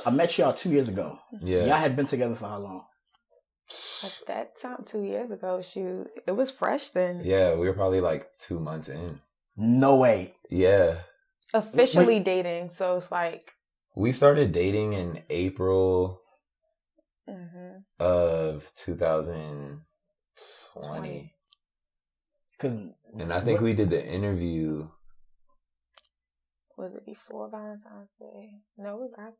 I met y'all 2 years ago. Yeah. Y'all had been together for how long? At that time, 2 years ago, shoot, it was fresh then. Yeah, we were probably like 2 months in. No way. Yeah. Officially dating, so it's like... We started dating in April of 2020. And I think we did the interview. Was it before Valentine's Day? No, it was after.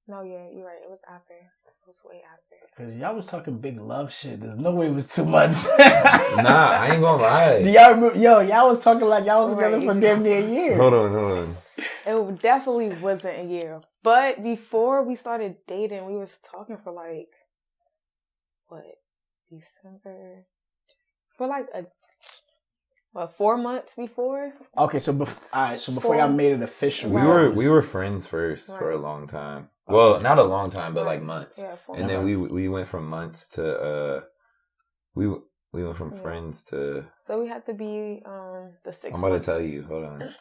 No, yeah, you're right. It was after. It was way after. Because y'all was talking big love shit. There's no way it was 2 months. Nah, I ain't gonna lie. Do y'all remember? Yo, y'all was talking like y'all was together for damn near a year. Hold on. It definitely wasn't a year. But before we started dating, we was talking for like, December? For like 4 months before? Okay, so before y'all made it official. We were friends first for a long time. Well, not a long time, but like months. Yeah, and then we went from months to we went from friends to. So we had to be the 6 months. I'm about to tell you. Hold on,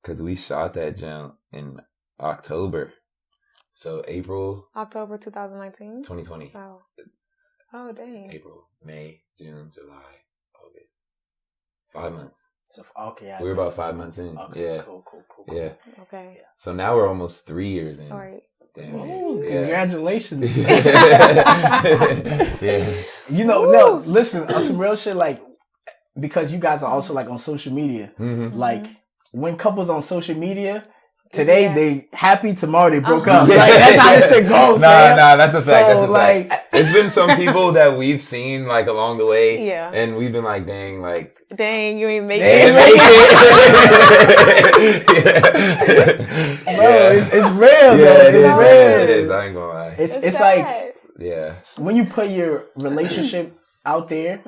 because we shot that jump in October. So October 2019. 2020. Oh dang. April, May, June, July, August. 5 months. So, okay, we were about 5 months in. Okay, yeah. Cool. Yeah. Okay. So now we're almost 3 years in. All right. Damn. Ooh, congratulations. Yeah. No, listen, on some real shit, like, because you guys are also like on social media, like when couples on social media, today they happy, tomorrow they broke up. Like, that's how this shit goes. Nah, that's a fact. So, that's a fact. It's been some people that we've seen like along the way, and we've been like, dang, you ain't make it. Bro, it's real. Yeah, it is. It is. I ain't gonna lie. It's like, yeah, when you put your relationship out there,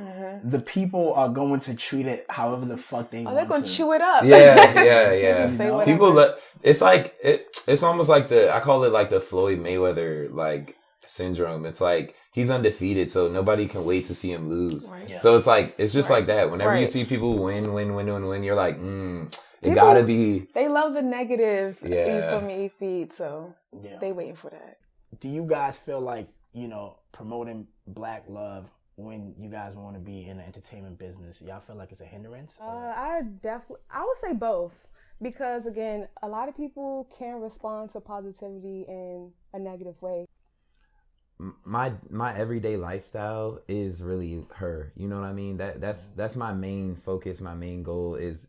the people are going to treat it however the fuck they want. They're going to chew it up. Yeah. People, it's like it's almost like I call it like the Floyd Mayweather like syndrome. It's like he's undefeated, so nobody can wait to see him lose. Right. Yeah. So it's like it's just like that. Whenever you see people win, you're like, it gotta be. They love the negative. Feed, so they waiting for that. Do you guys feel like promoting Black love when you guys want to be in the entertainment business? Y'all feel like it's a hindrance? I would say both, because again, a lot of people can respond to positivity in a negative way. My everyday lifestyle is really her. You know what I mean? That's my main focus. My main goal is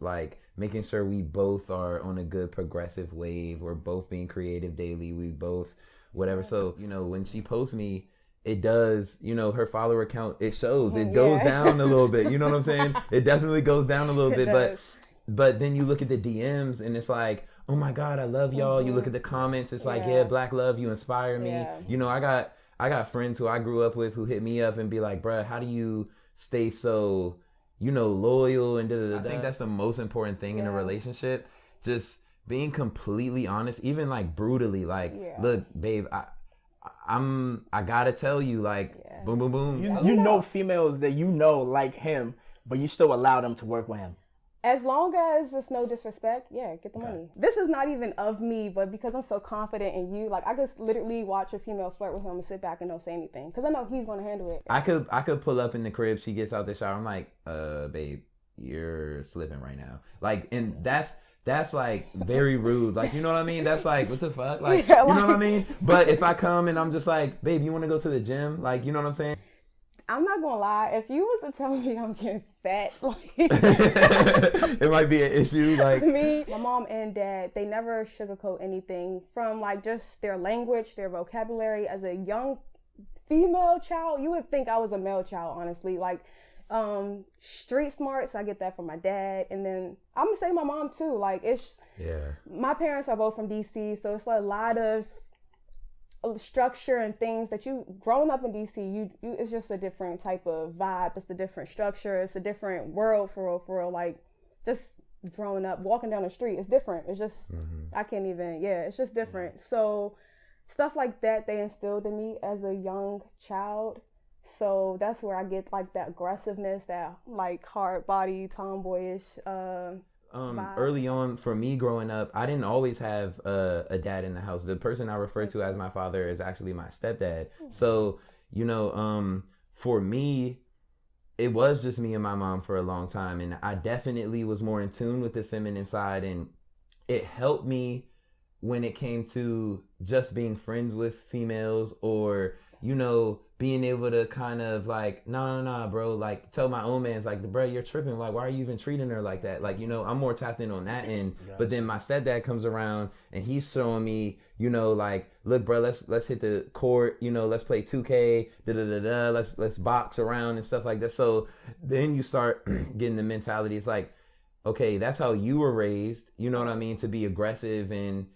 like making sure we both are on a good progressive wave. We're both being creative daily. We both whatever. So when she posts me, it does, her follower count, it shows, it goes down a little bit. You know what I'm saying? It definitely goes down a little bit, but then you look at the DMs and it's like, oh my God, I love y'all. You look at the comments, it's like, Black love, you inspire me. I got friends who I grew up with who hit me up and be like, bruh, how do you stay so, loyal and da-da-da-da. I think that's the most important thing in a relationship. Just being completely honest, even like brutally, like, look, babe, I gotta tell you, like, boom, boom, boom. You know females that like him, but you still allow them to work with him. As long as it's no disrespect, get the money. This is not even of me, but because I'm so confident in you, like I could literally watch a female flirt with him and sit back and don't say anything, because I know he's gonna handle it. I could pull up in the crib, she gets out the shower, I'm like, babe, you're slipping right now. Like, and that's like very rude. Like, you know what I mean? That's like, what the fuck? Like, you know what I mean? But if I come and I'm just like, babe, you want to go to the gym? Like, you know what I'm saying? I'm not going to lie. If you was to tell me I'm getting fat, like, it might be an issue. Like me, my mom and dad, they never sugarcoat anything from like just their language, their vocabulary. As a young female child, you would think I was a male child, honestly. Like, street smarts, I get that from my dad, and then I'm gonna say my mom too. Like, my parents are both from DC, so it's a lot of structure and things that you growing up in DC, you it's just a different type of vibe. It's a different structure. It's a different world for real. Like, just growing up, walking down the street, it's different. It's just I can't even. It's just different. So stuff like that they instilled in me as a young child. So that's where I get like that aggressiveness, that like hard body, tomboyish. early on for me growing up, I didn't always have a dad in the house. The person I refer to as my father is actually my stepdad. So, you know, for me, it was just me and my mom for a long time. And I definitely was more in tune with the feminine side. And it helped me when it came to just being friends with females, or, you know, being able to kind of like, nah, bro, like tell my own man's like, bro, you're tripping. Like, why are you even treating her like that? Like, you know, I'm more tapped in on that end. But then my stepdad comes around and he's showing me, you know, like, look, bro, let's hit the court, you know, let's play 2K, let's box around and stuff like that. So then you start getting the mentality. It's like, okay, that's how you were raised, you know what I mean, to be aggressive and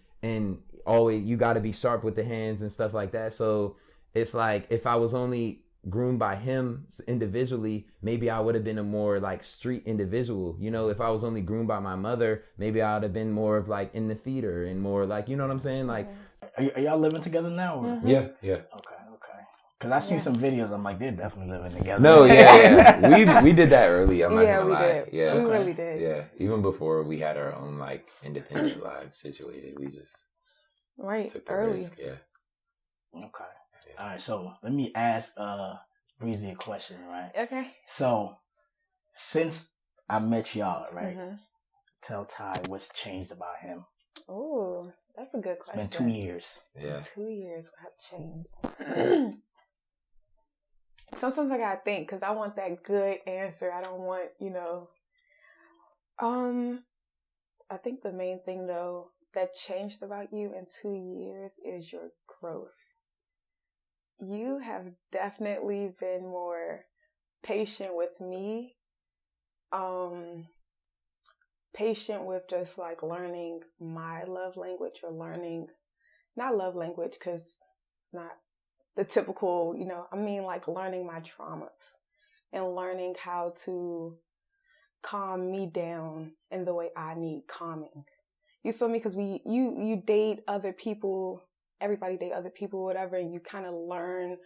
always you got to be sharp with the hands and stuff like that. So it's like, if I was only groomed by him individually, maybe I would have been a more like street individual. You know, if I was only groomed by my mother, maybe I would have been more of like in the theater and more like, you know what I'm saying? Like, are y'all living together now? Or? Mm-hmm. Yeah. Okay. Because I seen some videos. I'm like, they're definitely living together. No, yeah. We did that early. I'm not gonna lie. Did. Yeah, we really did. Yeah, even before we had our own like independent lives situated, we just took the early. risk. Yeah. Okay. All right. So let me ask Breezy a question, right? Okay. So since I met y'all, right? Mm-hmm. Tell Ty what's changed about him. Oh, that's a good question. It's been 2 years. Yeah. 2 years have changed. Sometimes I gotta think because I want that good answer. I don't want, you know. I think the main thing though that changed about you in 2 years is your growth. You have definitely been more patient with me. Patient with just like learning my love language, or learning, not love language because it's not the typical, you know, I mean like learning my traumas and learning how to calm me down in the way I need calming. You feel me? Because you date other people, everybody date other people, whatever, and you kind of learn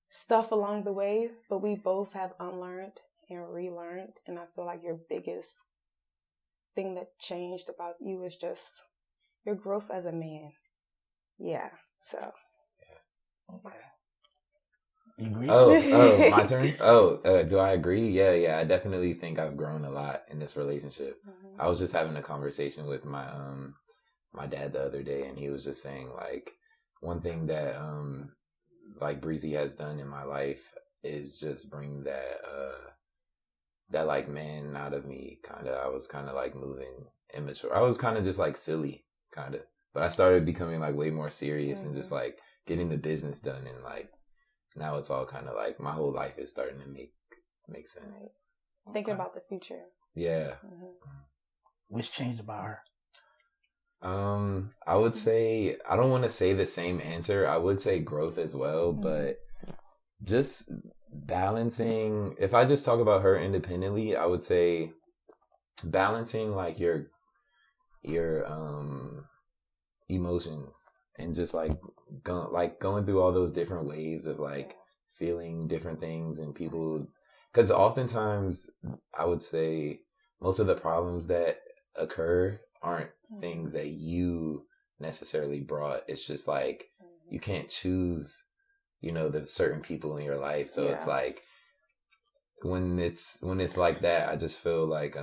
stuff along the way, but we both have unlearned and relearned. And I feel like your biggest thing that changed about you is just your growth as a man. Yeah. So. Okay. You agree? Oh, my turn? Do I agree? Yeah. I definitely think I've grown a lot in this relationship. Mm-hmm. I was just having a conversation with my my dad the other day, and he was just saying like, one thing that like Breezy has done in my life is just bring that like man out of me. I was kind of like moving immature. I was kind of just like silly, kind of, but I started becoming like way more serious and just like getting the business done, and like now it's all kind of like my whole life is starting to make sense. Right. Thinking about the future. Yeah. What's changed about her? I would say, I don't want to say the same answer. I would say growth as well, but just balancing. If I just talk about her independently, I would say balancing like your emotions, and just like going through all those different waves of like feeling different things and people, because oftentimes I would say most of the problems that occur aren't things that you necessarily brought. It's just like you can't choose, you know, the certain people in your life. So it's like when it's like that, I just feel like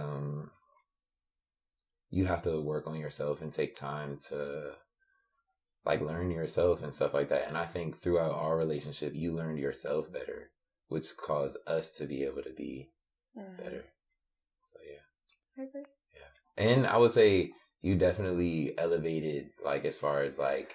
you have to work on yourself and take time to like learn yourself and stuff like that. And I think throughout our relationship, you learned yourself better, which caused us to be able to be better. So yeah. I agree. Yeah. And I would say you definitely elevated, like, as far as like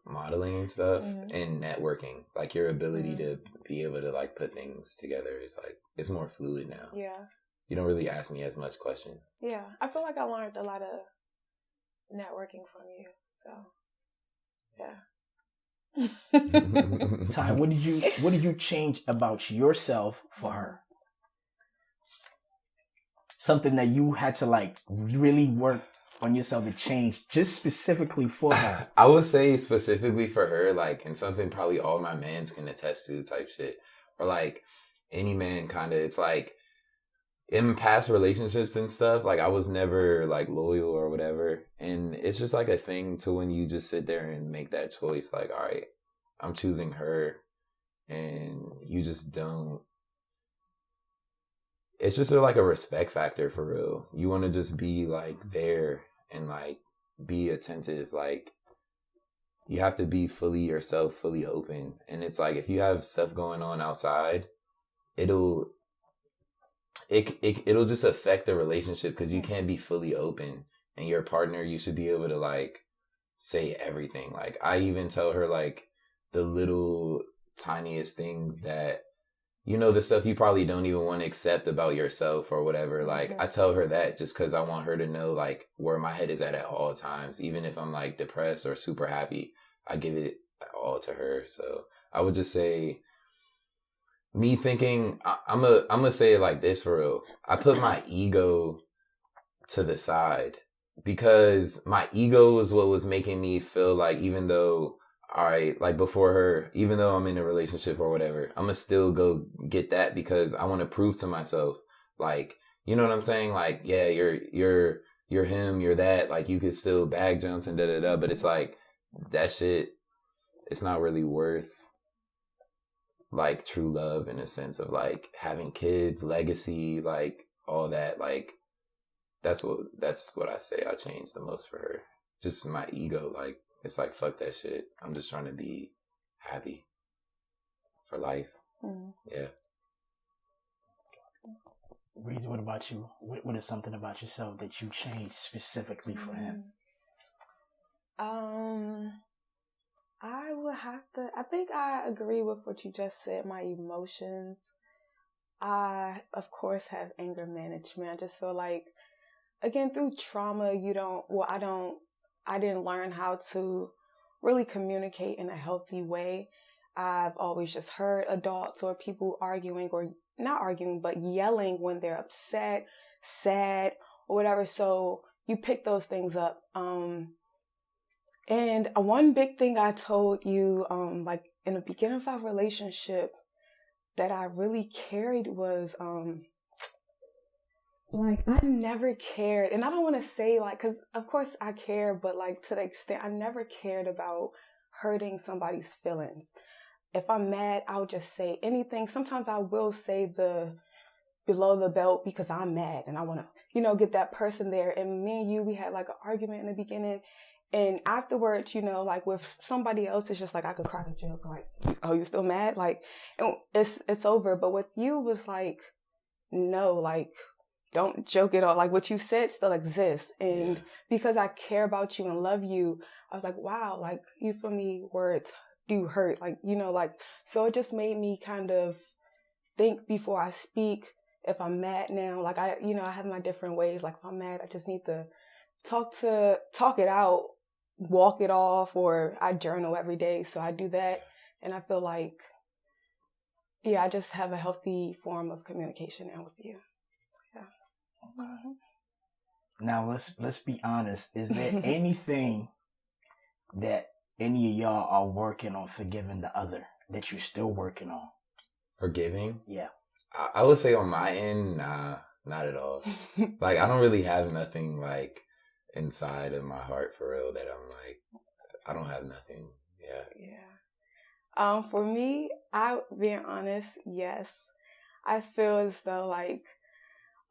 modeling and stuff and networking, like your ability to be able to like put things together is like, it's more fluid now. Yeah. You don't really ask me as much questions. Yeah. I feel like I learned a lot of networking from you. So yeah. Ty, what did you change about yourself for her? Something that you had to like really work on yourself to change, just specifically for her. I would say specifically for her, like, and something probably all my mans can attest to type shit, or like any man kind of, it's like in past relationships and stuff, like I was never like loyal or whatever. And it's just like a thing to when you just sit there and make that choice, like, all right, I'm choosing her, and you just don't. It's just like a respect factor for real. You want to just be like there and like be attentive. Like you have to be fully yourself, fully open. And it's like if you have stuff going on outside, it'll just affect the relationship because you can't be fully open. And your partner, you should be able to like say everything. Like I even tell her like the little tiniest things that, you know, the stuff you probably don't even want to accept about yourself or whatever. Like I tell her that just because I want her to know like where my head is at all times. Even if I'm like depressed or super happy, I give it all to her. So I would just say, me thinking, I'm gonna say it like this for real. I put my ego to the side because my ego is what was making me feel like even though, all right, like before her, even though I'm in a relationship or whatever, I'm gonna still go get that because I want to prove to myself, like, you know what I'm saying? Like, yeah, you're him, you're that, like you could still bag jumps and da-da-da, but it's like, that shit, it's not really worth like true love in a sense of like having kids, legacy, like all that. Like that's what I say I changed the most for her. Just my ego. Like it's like fuck that shit. I'm just trying to be happy for life. Yeah. Reese, what about you? What is something about yourself that you changed specifically for him? I think I agree with what you just said, my emotions. I, of course, have anger management. I just feel like, again, through trauma, I didn't learn how to really communicate in a healthy way. I've always just heard adults or people arguing or not arguing, but yelling when they're upset, sad, or whatever. So you pick those things up. And one big thing I told you, like in the beginning of our relationship that I really carried was, like I never cared. And I don't want to say like, cause of course I care, but like to the extent I never cared about hurting somebody's feelings. If I'm mad, I'll just say anything. Sometimes I will say the below the belt because I'm mad and I want to, get that person there. And me and you, we had like an argument in the beginning. And afterwards, like with somebody else, it's just like I could crack a joke, like, "Oh, you still mad?" Like, it's over. But with you, it was like, no, like, don't joke at all. Like what you said still exists, and because I care about you and love you, I was like, wow, like you feel me? Words do hurt, like like. So it just made me kind of think before I speak. If I'm mad now, like I have my different ways. Like if I'm mad, I just need to talk it out. Walk it off, or I journal every day. So I do that. And I feel like, I just have a healthy form of communication now with you. Yeah. Now let's be honest. Is there anything that any of y'all are working on forgiving the other that you're still working on? Forgiving? Yeah. I would say on my end, nah, not at all. Like I don't really have nothing like inside of my heart for real that I'm like, I don't have nothing. Yeah. For me, being honest, yes. I feel as though like,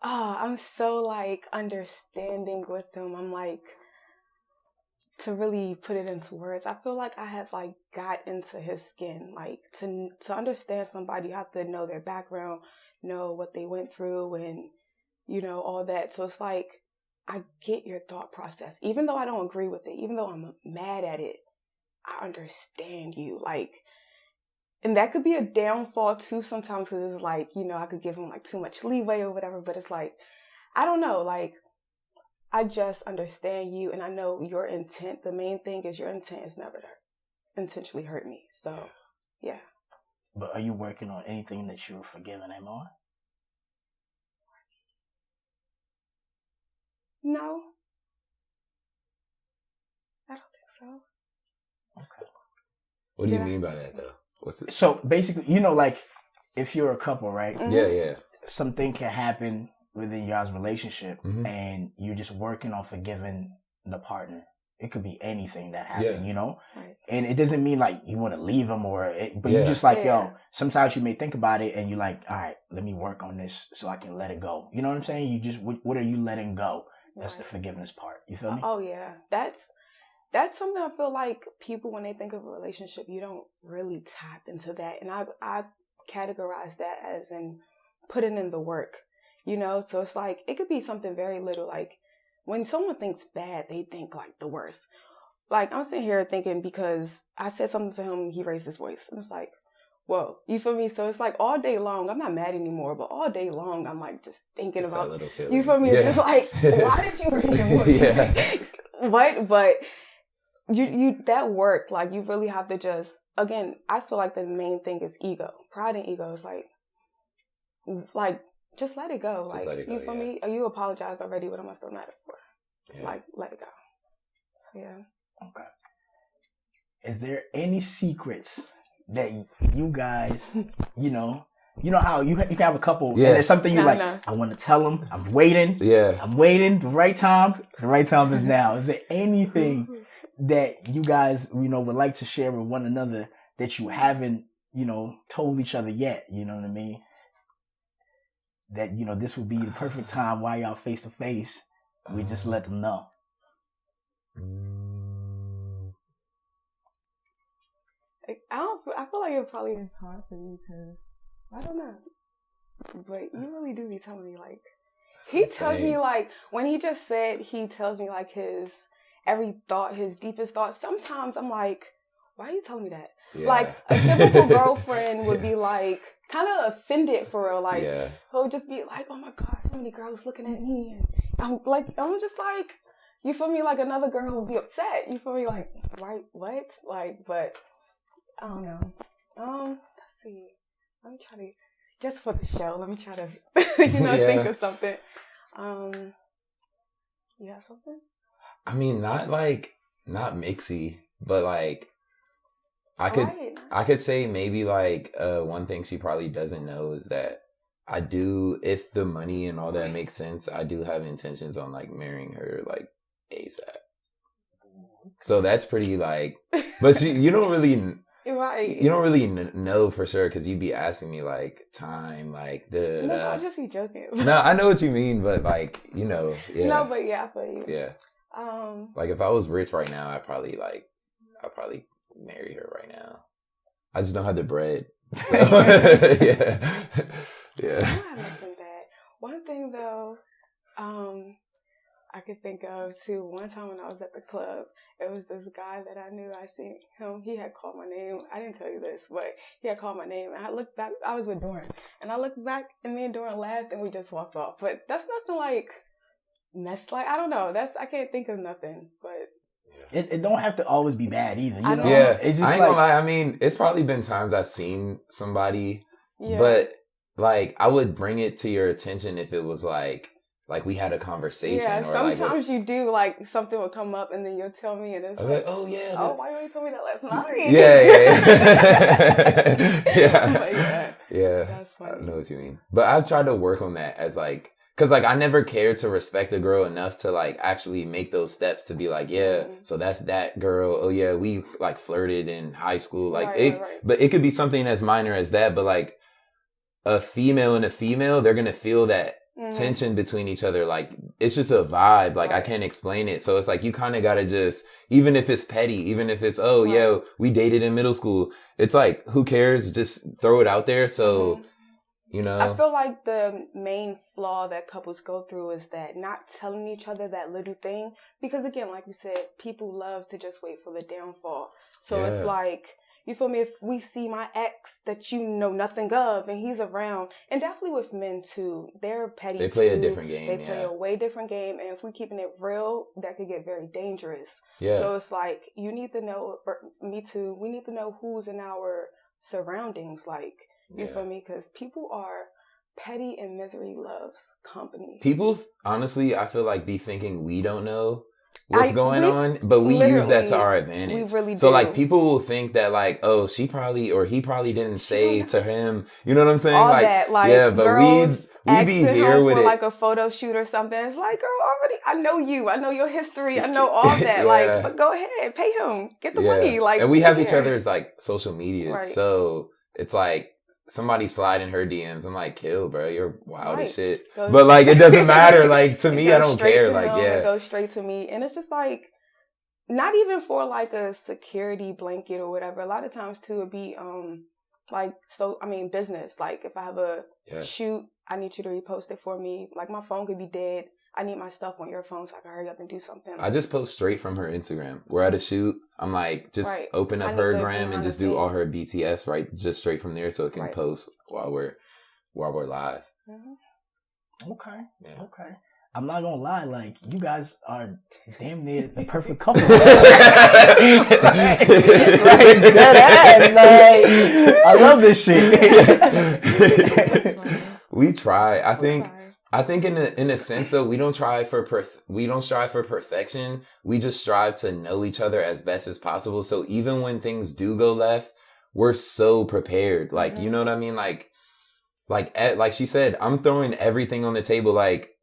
I'm so like understanding with them. I'm like, to really put it into words, I feel like I have like got into his skin. Like to understand somebody, you have to know their background, know what they went through and, all that. So it's like, I get your thought process. Even though I don't agree with it, even though I'm mad at it, I understand you. Like, and that could be a downfall too sometimes because it's like, I could give him like too much leeway or whatever, but it's like, I don't know, like, I just understand you and I know your intent. The main thing is your intent is never to intentionally hurt me. So, yeah. But are you working on anything that you're forgiving him on? No. I don't think so. Okay. What do you mean by that though? What's it? So basically, like if you're a couple, right? Mm-hmm. Yeah. Something can happen within your guys' relationship and you're just working on forgiving the partner. It could be anything that happened, you know? Right. And it doesn't mean like you want to leave them but you just like, yo, sometimes you may think about it and you're like, all right, let me work on this so I can let it go. You know what I'm saying? You just, what are you letting go? That's the forgiveness part. You feel me? Oh yeah. That's something I feel like people, when they think of a relationship, you don't really tap into that. And I categorize that as in putting in the work, you know? So it's like, it could be something very little, like, when someone thinks bad, they think like the worst. Like I'm sitting here thinking because I said something to him, he raised his voice. And it's like, whoa, you feel me? So it's like all day long, I'm not mad anymore, but all day long, I'm like just thinking just about, you feel me? It's just like, why did you raise your voice? What? But you that work, like you really have to just, again, I feel like the main thing is ego. Pride and ego is like, just let it go. Just like, let it go, you feel me? Or you apologized already. What am I still mad at for? Yeah. Like, let it go. So, yeah. Okay. Is there any secrets that you guys, you know how you can have a couple and there's something you I want to tell them. I'm waiting. Yeah. I'm waiting. The right time is now. Is there anything that you guys, would like to share with one another that you haven't, told each other yet? You know what I mean? That, this would be the perfect time while y'all face to face. We just let them know. I feel like it probably is hard for me because I don't know. But you really do be telling me like, he tells me like, when he just said, he tells me like his every thought, his deepest thoughts. Sometimes I'm like, why are you telling me that? Yeah. Like a typical girlfriend would be like, kind of offended for real. Like, he'll just be like, oh my God, so many girls looking at me. And I'm just like, you feel me? Like another girl would be upset. You feel me? Like, right, what? Like, but I don't know. Let's see. Let me try to, just for the show, let me try to, think of something. You have something? I mean, not mixy, but like, I could say maybe like one thing she probably doesn't know is that I do, if the money and all that makes sense, I do have intentions on like marrying her like ASAP. So that's pretty like, but you don't really. Right. You don't really know for sure because you'd be asking me like time, like No, I'll just be joking. No, I know what you mean, but like yeah. No, but yeah, I feel you. Yeah. Like if I was rich right now, I'd probably marry her right now. I just don't have the bread. So, yeah. I have nothing bad. One thing though, I could think of too. One time when I was at the club, it was this guy that I knew. I seen him. He had called my name. I didn't tell you this, but he had called my name. And I looked back. I was with Doran, and I looked back, and me and Doran laughed, and we just walked off. But that's nothing like mess. Like I don't know. I can't think of nothing. But it don't have to always be bad either. You know? Yeah, it's just I ain't gonna lie. I mean, it's probably been times I've seen somebody, but like I would bring it to your attention if it was like we had a conversation. Yeah, or sometimes you do, like, something will come up and then you'll tell me and it's like, oh, yeah. Oh, why you tell me that last night? Yeah. Yeah. That's funny. I know what you mean. But I've tried to work on that as, like, because, like, I never cared to respect a girl enough to, like, actually make those steps to be like, so that's that girl. Oh, yeah, we, like, flirted in high school. Like, right. But it could be something as minor as that. But, like, a female and a female, they're going to feel that tension between each other. Like it's just a vibe. Like I can't explain it. So it's like you kind of gotta just, even if it's petty, even if it's we dated in middle school, it's like who cares, just throw it out there. So I feel like the main flaw that couples go through is that not telling each other that little thing, because again, like you said, people love to just wait for the downfall. So it's like, you feel me? If we see my ex that you know nothing of and he's around, and definitely with men too, they're petty. They play a different game. They play a way different game. And if we're keeping it real, that could get very dangerous. Yeah. So it's like, you need to know, me too, we need to know who's in our surroundings. Like, you feel me? Because people are petty and misery loves company. People, honestly, I feel like be thinking we don't know what's going on, but we use that to our advantage. We really do. So like people will think that like, oh, she probably or he probably didn't say to him, you know what I'm saying? All like that, like yeah, but girls, we be here with for it. like a photo shoot or something. It's like, girl, already, I know you. I know your history. I know all that. Like, but go ahead, pay him, get the money. Like, and we have each other's like social media, right. So it's like somebody slide in her DMs. I'm like, kill, bro, you're wild as shit. But like, it doesn't matter. Like to me, I don't care. Like, it goes straight to me, and it's just like. Not even for like a security blanket or whatever. A lot of times too, it'd be business. Like if I have a shoot, I need you to repost it for me. Like my phone could be dead. I need my stuff on your phone so I can hurry up and do something. I just post straight from her Instagram. We're at a shoot. I'm like, just open up her gram and just do all her BTS right, just straight from there, so it can post while we're live. Mm-hmm. Okay. Yeah. Okay. I'm not gonna lie, like you guys are damn near the perfect couple. I love this shit. We try. I think in a sense though, we don't strive for perfection. We just strive to know each other as best as possible. So even when things do go left, we're so prepared. Like, you know what I mean? Like she said, I'm throwing everything on the table. Like,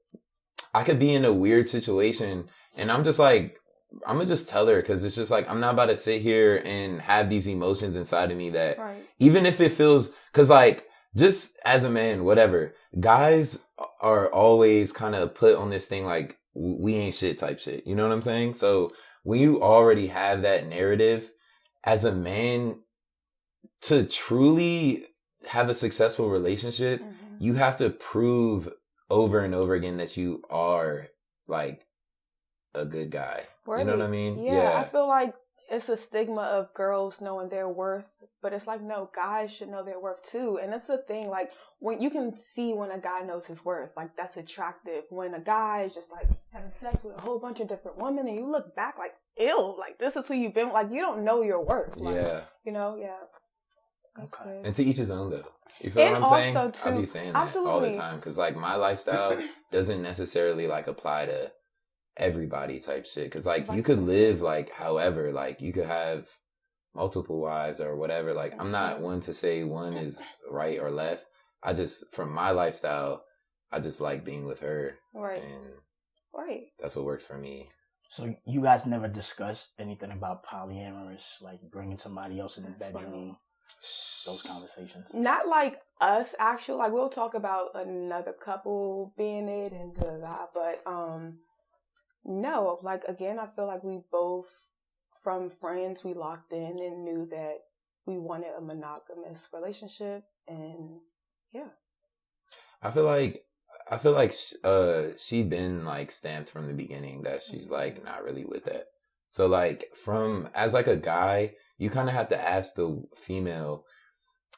I could be in a weird situation and I'm just like, I'm gonna just tell her, because it's just like, I'm not about to sit here and have these emotions inside of me that even if it feels, because like, just as a man, whatever, guys are always kind of put on this thing like, we ain't shit type shit. You know what I'm saying? So when you already have that narrative as a man, to truly have a successful relationship, you have to prove over and over again that you are like a good guy. Right. You know what I mean? Yeah, I feel like it's a stigma of girls knowing their worth, but it's like, no, guys should know their worth too. And that's the thing, like when you can see when a guy knows his worth, like that's attractive. When a guy is just like having sex with a whole bunch of different women and you look back like, ew, like this is who you've been, like you don't know your worth. Like, you know, Okay. And to each his own though. You feel what I'm saying? Too, I be saying that all the time, because like my lifestyle doesn't necessarily like apply to everybody type shit. Because like you could live like however, like you could have multiple wives or whatever. Like I'm not one to say one is right or left. I just, from my lifestyle, I just like being with her. Right. And that's what works for me. So you guys never discussed anything about polyamorous, like bringing somebody else in the bedroom? Those conversations. Not like us, actually. Like we'll talk about another couple being it and but no. Like again, I feel like we both, from friends, we locked in and knew that we wanted a monogamous relationship, and I feel like she been like stamped from the beginning that she's like not really with that. So like as like a guy, you kind of have to ask the female,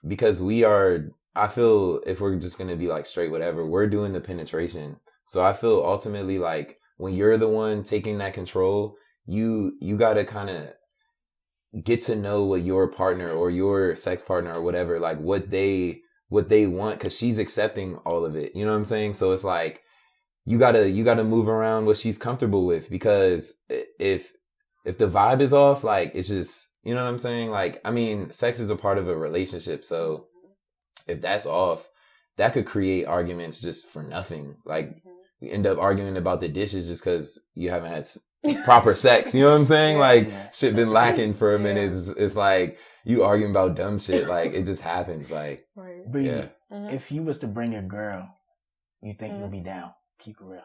because I feel if we're just going to be like straight, whatever, we're doing the penetration. So I feel ultimately like when you're the one taking that control, you got to kind of get to know what your partner or your sex partner or whatever, like what they want, because she's accepting all of it. You know what I'm saying? So it's like, you gotta move around what she's comfortable with, because if the vibe is off, like it's just, you know what I'm saying? Like, I mean, sex is a part of a relationship. So if that's off, that could create arguments just for nothing. Like we end up arguing about the dishes just because you haven't had proper sex. You know what I'm saying? Like shit been lacking for a minute. It's like you arguing about dumb shit. Like it just happens. Like, Breezy, if you was to bring a girl, you think you'll be down? Keep it real.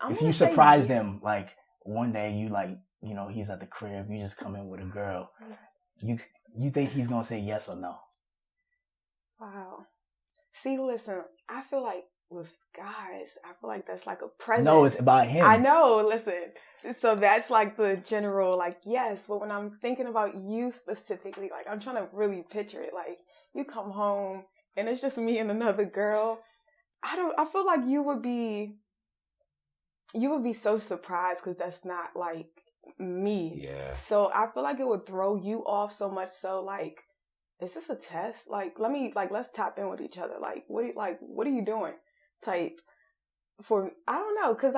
If you surprise them, like one day you like, you know, he's at the crib, you just come in with a girl, you think he's gonna say yes or no? Wow. See, listen, I feel like with guys, I feel like that's like a present. No, it's about him. I know, listen. So that's like the general, like, yes, but when I'm thinking about you specifically, like I'm trying to really picture it. Like you come home and it's just me and another girl. I feel like you would be so surprised, because that's not like me. Yeah. So I feel like it would throw you off so much. So like, is this a test? Like, let's tap in with each other. Like, what are you doing? Type. I don't know, because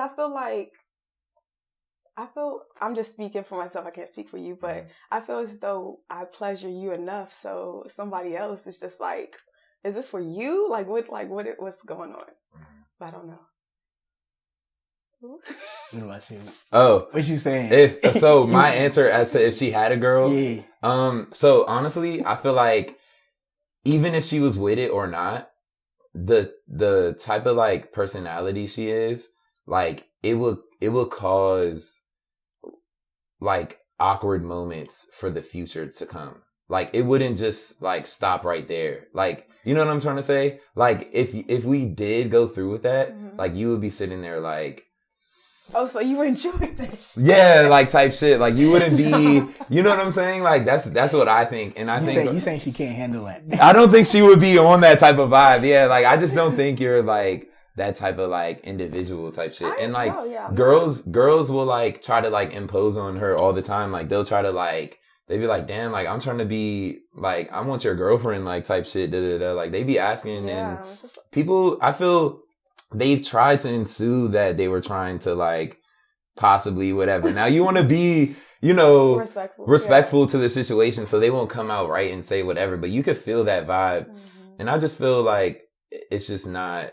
I'm just speaking for myself. I can't speak for you, but I feel as though I pleasure you enough. So somebody else is just like, is this for you? Like what's going on? But I don't know. What about you? Oh, what you saying? So my answer as to if she had a girl. Yeah. So honestly, I feel like even if she was with it or not, the type of like personality she is, like it will cause like awkward moments for the future to come. Like it wouldn't just like stop right there. Like, you know what I'm trying to say? Like if we did go through with that, like you would be sitting there like, oh, so you enjoyed that? Yeah, like type shit. Like you wouldn't be, you know what I'm saying? Like that's what I think. And I think you saying she can't handle that. I don't think she would be on that type of vibe. Yeah, like I just don't think you're like that type of like individual type shit. And like girls will like try to like impose on her all the time. Like they'll try to like, they be like, damn, like I'm trying to be like, I want your girlfriend, like type shit. Da, da, da. Like they be asking and people, I feel they've tried to ensue that they were trying to like possibly whatever. Now you want to be, you know, respectful to the situation, so they won't come out right and say whatever, but you could feel that vibe. And I just feel like it's just not,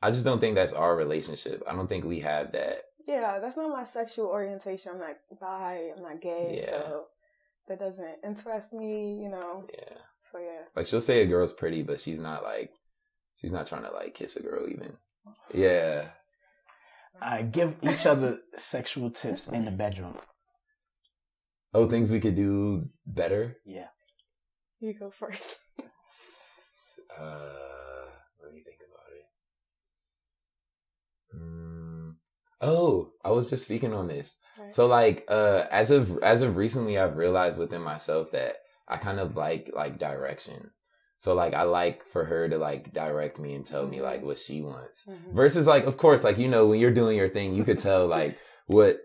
I just don't think that's our relationship. I don't think we have that. Yeah, that's not my sexual orientation. I'm not bi, I'm not gay, so that doesn't interest me, you know. Yeah. So yeah. Like she'll say a girl's pretty, but she's not trying to like kiss a girl even. Yeah. Give each other sexual tips in the bedroom. Oh, things we could do better? Yeah. You go first. Let me think about it. Oh, I was just speaking on this. Right. So like, as of recently, I've realized within myself that I kind of like direction. So like, I like for her to like direct me and tell me like what she wants versus like, of course, like, you know, when you're doing your thing, you could tell like what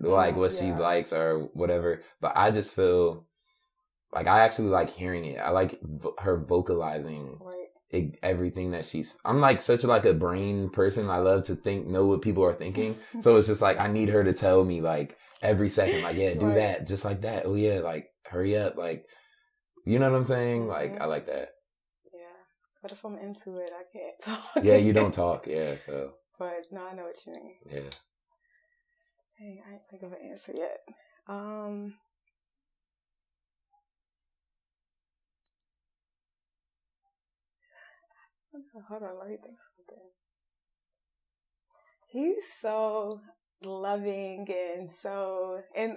she likes or whatever. But I just feel like I actually like hearing it. I like her vocalizing everything that I'm like such like a brain person. I love to know what people are thinking. So it's just like, I need her to tell me like every second, like, yeah, do that. Just like that. Oh yeah. Like hurry up. Like, you know what I'm saying? Like, I like that. But if I'm into it, I can't talk. Yeah, you don't talk. Yeah, so. But no, I know what you mean. Yeah. Hey, I ain't think of an answer yet. Hold on, let me think something. He's so loving and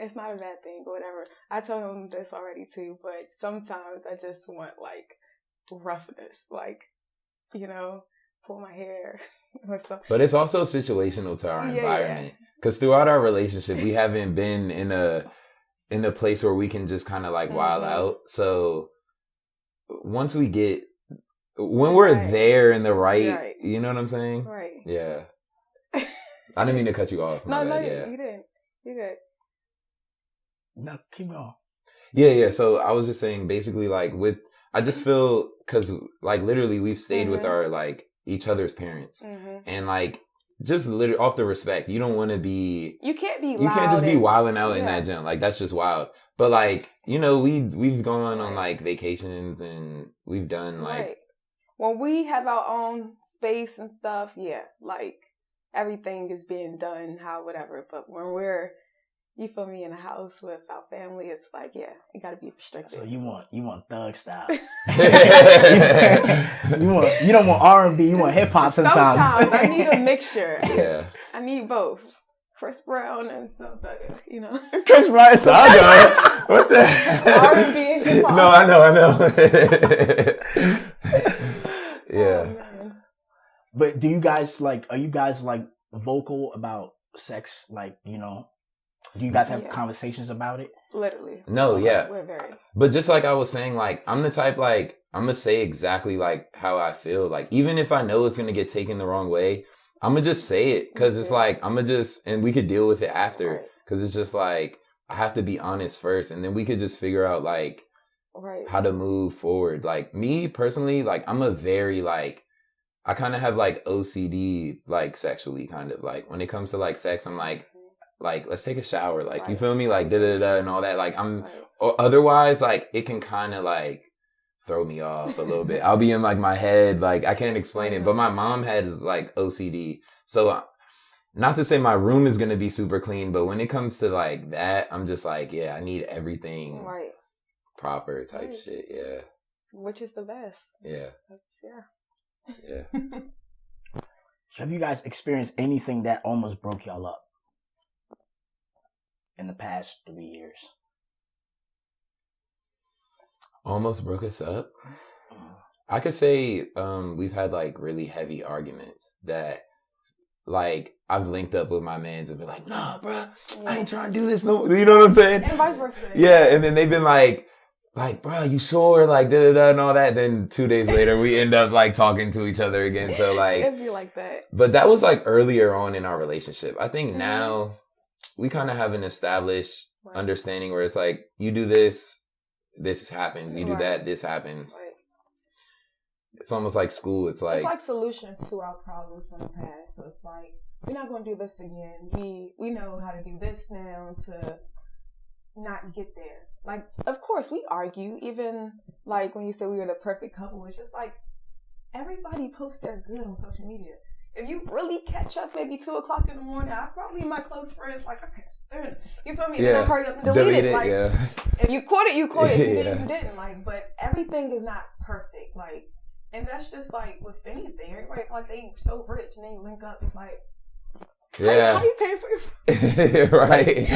it's not a bad thing or whatever. I told him this already too, but sometimes I just want like roughness, like, you know, pull my hair or something. But it's also situational to our environment, because throughout our relationship we haven't been in a place where we can just kind of like wild out. So once we get, when we're there in the right, you know what I'm saying? Right. Yeah. I didn't mean to cut you off. No, you didn't. You did. No, keep going. Yeah. So I was just saying, basically, like I just feel, because like literally we've stayed with our like each other's parents, and like just literally off the respect, you don't want to be. You can't be. You can't just be wilding out in that gym. Like that's just wild. But like, you know, we've gone on like vacations and we've done like. When we have our own space and stuff, like everything is being done how whatever. But when we're, you feel me, in a house with our family, it's like, it gotta be restricted. So you want thug style. you don't want R&B, you want hip hop sometimes. Sometimes I need a mixture. Yeah. I need both. Chris Brown and some thugger, you know. Chris Brown and thugger? What the R&B and hip hop. No, I know. Yeah. Oh, but are you guys like vocal about sex? Like, you know, do you guys have conversations about it? Literally. No, yeah. We're very. But just like I was saying, like, I'm the type, like, I'm going to say exactly like how I feel. Like, even if I know it's going to get taken the wrong way, I'm going to just say it. Cause it's like, I'm going to just, and we could deal with it after. Cause it's just like, I have to be honest first. And then we could just figure out like, how to move forward. Like me personally, like I'm a very like, I kind of have like OCD, like sexually kind of like when it comes to like sex, I'm like let's take a shower. Like, you feel me? Like da da da and all that. Like I'm, or otherwise like it can kind of like throw me off a little bit. I'll be in like my head, like I can't explain it. But my mom has like OCD, so not to say my room is gonna be super clean, but when it comes to like that, I'm just like, yeah, I need everything proper type shit. Yeah, which is the best. Yeah, yeah. Have you guys experienced anything that almost broke y'all up in the past 3 years? Almost broke us up? I could say we've had like really heavy arguments that like I've linked up with my mans and been like, nah, bro, I ain't trying to do this. No, you know what I'm saying? And vice versa. Yeah, and then they've been like, bro, you sure? Like, da da da, and all that. Then 2 days later, we end up like talking to each other again. So like, it'd be like that. But that was like earlier on in our relationship. I think now we kind of have an established understanding where it's like, you do this, this happens. You do that, this happens. Right. It's almost like school. It's like solutions to our problems from the past. So it's like, we're not going to do this again. We know how to do this now to not get there. Like, of course, we argue. Even like when you said we were the perfect couple, it's just like everybody posts their good on social media. If you really catch up, maybe 2:00 in the morning, I probably my close friends like I can't stand it. You feel me? Then I hurry up and delete it. Like, if you caught it, you caught it. If you didn't, you didn't. Like, but everything is not perfect. Like, and that's just like with anything. Everybody like they so rich and they link up. It's like, how you paying for your food? Right.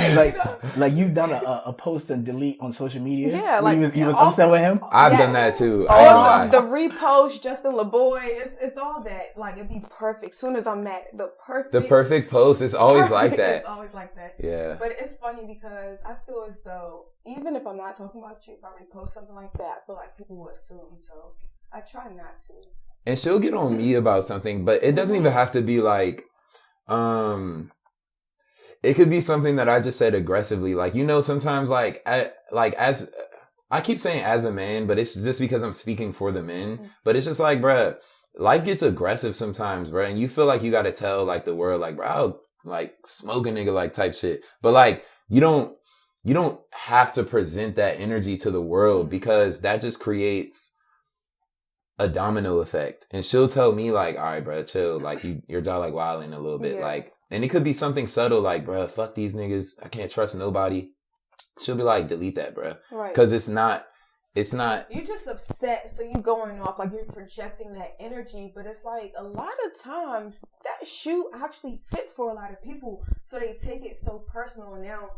Like you've done a post and delete on social media. Yeah, like you was upset with him. I've done that too. The repost, Justin LeBoy, it's all that. Like it'd be perfect. Soon as I'm mad, the perfect post is always like that. It's always like that. Yeah. But it's funny because I feel as though even if I'm not talking about you, if I repost something like that, I feel like people will assume. So I try not to. And she'll get on me about something, but it doesn't even have to be like. It could be something that I just said aggressively. Like, you know, sometimes as I keep saying as a man, but it's just because I'm speaking for the men. But it's just like, bruh, life gets aggressive sometimes, bruh. And you feel like you got to tell like the world, like, bro, I'll like smoke a nigga like type shit. But like, you don't have to present that energy to the world because that just creates a domino effect. And she'll tell me like, all right, bro, chill. Like you're just like wilding a little bit. Like, and it could be something subtle like, bro, fuck these niggas. I can't trust nobody. She'll be like, delete that, bro. Right. Cause it's not. You're just upset. So you're going off like you're projecting that energy. But it's like a lot of times that shoe actually fits for a lot of people. So they take it so personal and now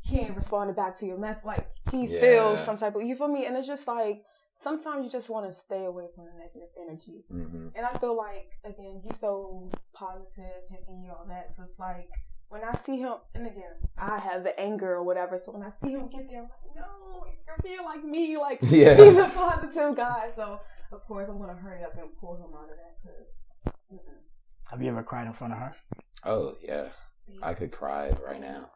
can't respond back to your mess. Like he feels some type of, you feel me? And it's just like, sometimes you just want to stay away from the negative energy. And I feel like, again, he's so positive, hippie, all that. So it's like, when I see him, and again, I have the anger or whatever. So when I see him get there, I'm like, no, you're being like me. Like, he's a positive guy. So, of course, I'm going to hurry up and pull him out of that. Have you ever cried in front of her? Oh, yeah. I could cry right now.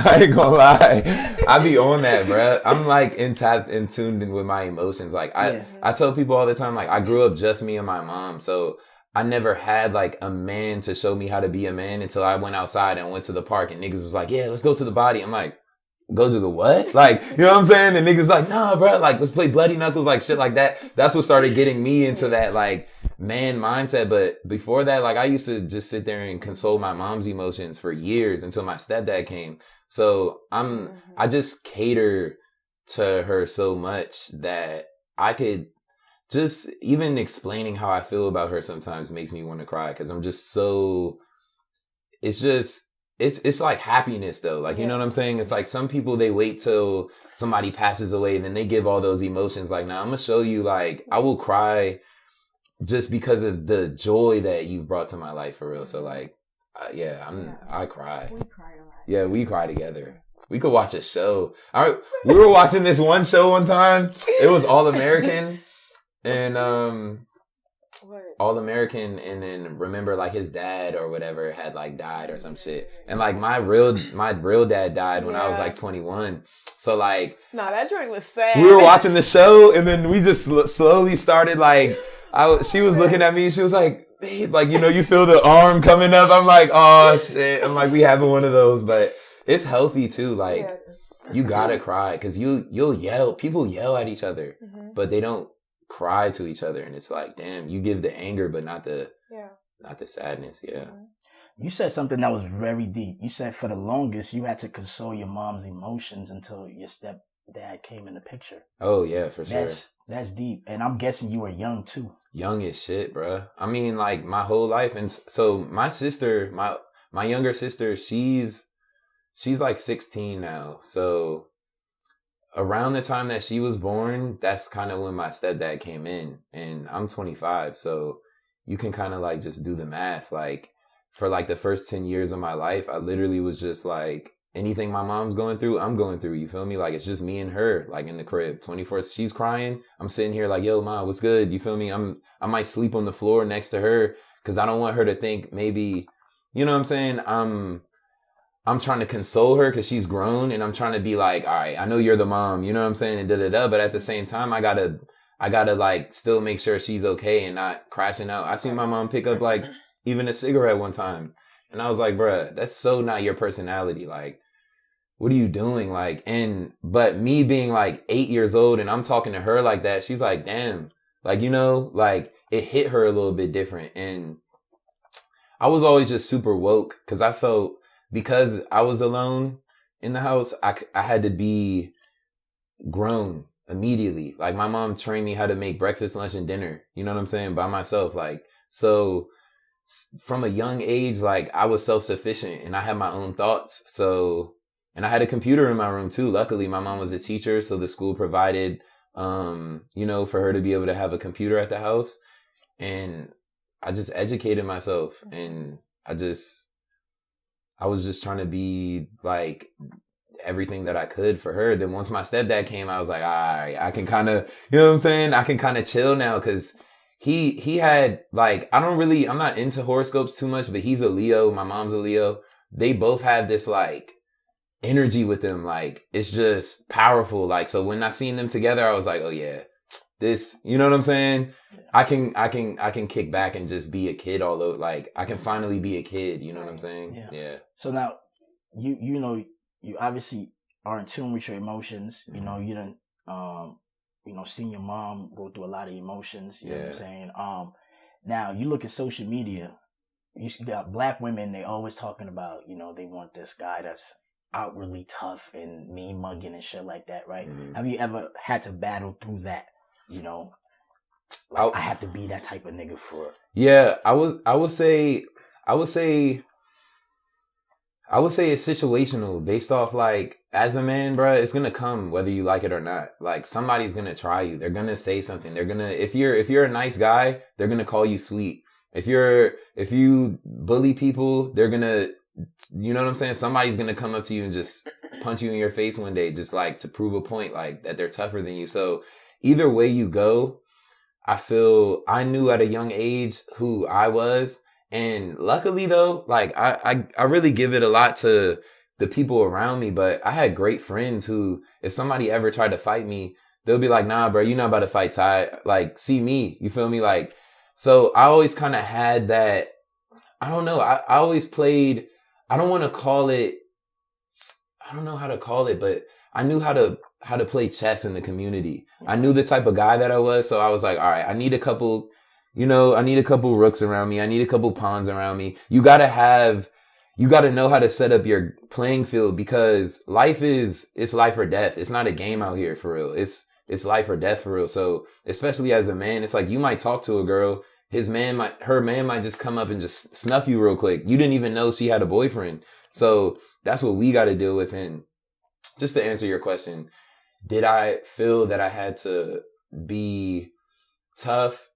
I ain't gonna lie. I be on that, bruh. I'm like in tuned in with my emotions. Like I tell people all the time, like I grew up just me and my mom. So I never had like a man to show me how to be a man until I went outside and went to the park and niggas was like, yeah, let's go to the body. I'm like, go to the what? Like, you know what I'm saying? And niggas like, nah, bro, like let's play bloody knuckles, like shit like that. That's what started getting me into that like man mindset. But before that, like I used to just sit there and console my mom's emotions for years until my stepdad came. So I just cater to her so much that I could just even explaining how I feel about her sometimes makes me want to cry. Cause I'm just so, it's like happiness though. Like, you know what I'm saying? It's like some people, they wait till somebody passes away and then they give all those emotions. Like, now I'm going to show you, like, I will cry just because of the joy that you brought to my life for real. So like, I cry. We cry a lot. Yeah, we cry together. We could watch a show. We were watching this one show one time. It was All American and, All American, and then remember like his dad or whatever had like died or some shit, and like my real dad died when I was like 21. So like, nah, that drink was sad. We were watching the show, and then we just slowly started like, she was looking at me, she was like, babe, like, you know, you feel the arm coming up. I'm like, oh shit. I'm like, we having one of those, but it's healthy too. Like You gotta cry because you'll yell. People yell at each other, but they don't cry to each other. And it's like, damn, you give the anger, but not the sadness. Yeah. You said something that was very deep. You said for the longest you had to console your mom's emotions until your stepdad came in the picture. Oh yeah, for sure. That's deep. And I'm guessing you were young too. Young as shit, bro. I mean, like my whole life. And so my sister, my younger sister, she's like 16 now. So around the time that she was born, that's kind of when my stepdad came in, and I'm 25. So you can kind of like just do the math. Like for like the first 10 years of my life, I literally was just like, anything my mom's going through, I'm going through. You feel me? Like it's just me and her, like in the crib, 24. She's crying. I'm sitting here like, yo, ma, what's good? You feel me? I might sleep on the floor next to her because I don't want her to think maybe, you know what I'm saying? I'm trying to console her because she's grown, and I'm trying to be like, all right, I know you're the mom, you know what I'm saying? And da-da-da. But at the same time, I gotta like still make sure she's okay and not crashing out. I seen my mom pick up like even a cigarette one time. And I was like, bruh, that's so not your personality. Like, what are you doing? Like, but me being like 8 years old and I'm talking to her like that, she's like, damn, like, you know, like it hit her a little bit different. And I was always just super woke because I felt, because I was alone in the house, I had to be grown immediately. Like my mom trained me how to make breakfast, lunch, and dinner, you know what I'm saying, by myself. Like, so from a young age, like I was self-sufficient and I had my own thoughts. So, and I had a computer in my room too. Luckily, my mom was a teacher, so the school provided, you know, for her to be able to have a computer at the house. And I just educated myself, and I was just trying to be like everything that I could for her. Then once my stepdad came, I was like, all right, I can kind of, you know what I'm saying? I can kind of chill now because he had like, I'm not into horoscopes too much, but he's a Leo. My mom's a Leo. They both have this like energy with them. Like it's just powerful. Like, so when I seen them together, I was like, oh yeah, this, you know what I'm saying? I can kick back and just be a kid, although like I can finally be a kid, you know what I'm saying? Yeah. So now you know, you obviously are in tune with your emotions. You know, you done you know, seeing your mom go through a lot of emotions, you know what I'm saying? Now you look at social media, you got black women, they always talking about, you know, they want this guy that's outwardly tough and mean mugging and shit like that, right? Mm-hmm. Have you ever had to battle through that? You know, like I have to be that type of nigga for. Yeah, I would say it's situational based off like, as a man, bro, it's gonna come whether you like it or not. Like somebody's gonna try you. They're gonna say something. They're gonna, if you're a nice guy, they're gonna call you sweet. If you bully people, they're gonna, you know what I'm saying? Somebody's gonna come up to you and just punch you in your face one day, just like to prove a point, like that they're tougher than you. So either way you go, I feel I knew at a young age who I was. And luckily though, like I really give it a lot to the people around me, but I had great friends who, if somebody ever tried to fight me, they'll be like, nah, bro, you're not about to fight Ty. Like, see me, you feel me? Like, so I always kind of had that, I don't know. I always played, I don't want to call it, I don't know how to call it, but I knew how to play chess in the community. I knew the type of guy that I was. So I was like, all right, I need a couple rooks around me. I need a couple pawns around me. You got to know how to set up your playing field, because it's life or death. It's not a game out here for real. It's life or death for real. So especially as a man, it's like you might talk to a girl, her man might just come up and just snuff you real quick. You didn't even know she had a boyfriend. So that's what we got to deal with. And just to answer your question, did I feel that I had to be tough,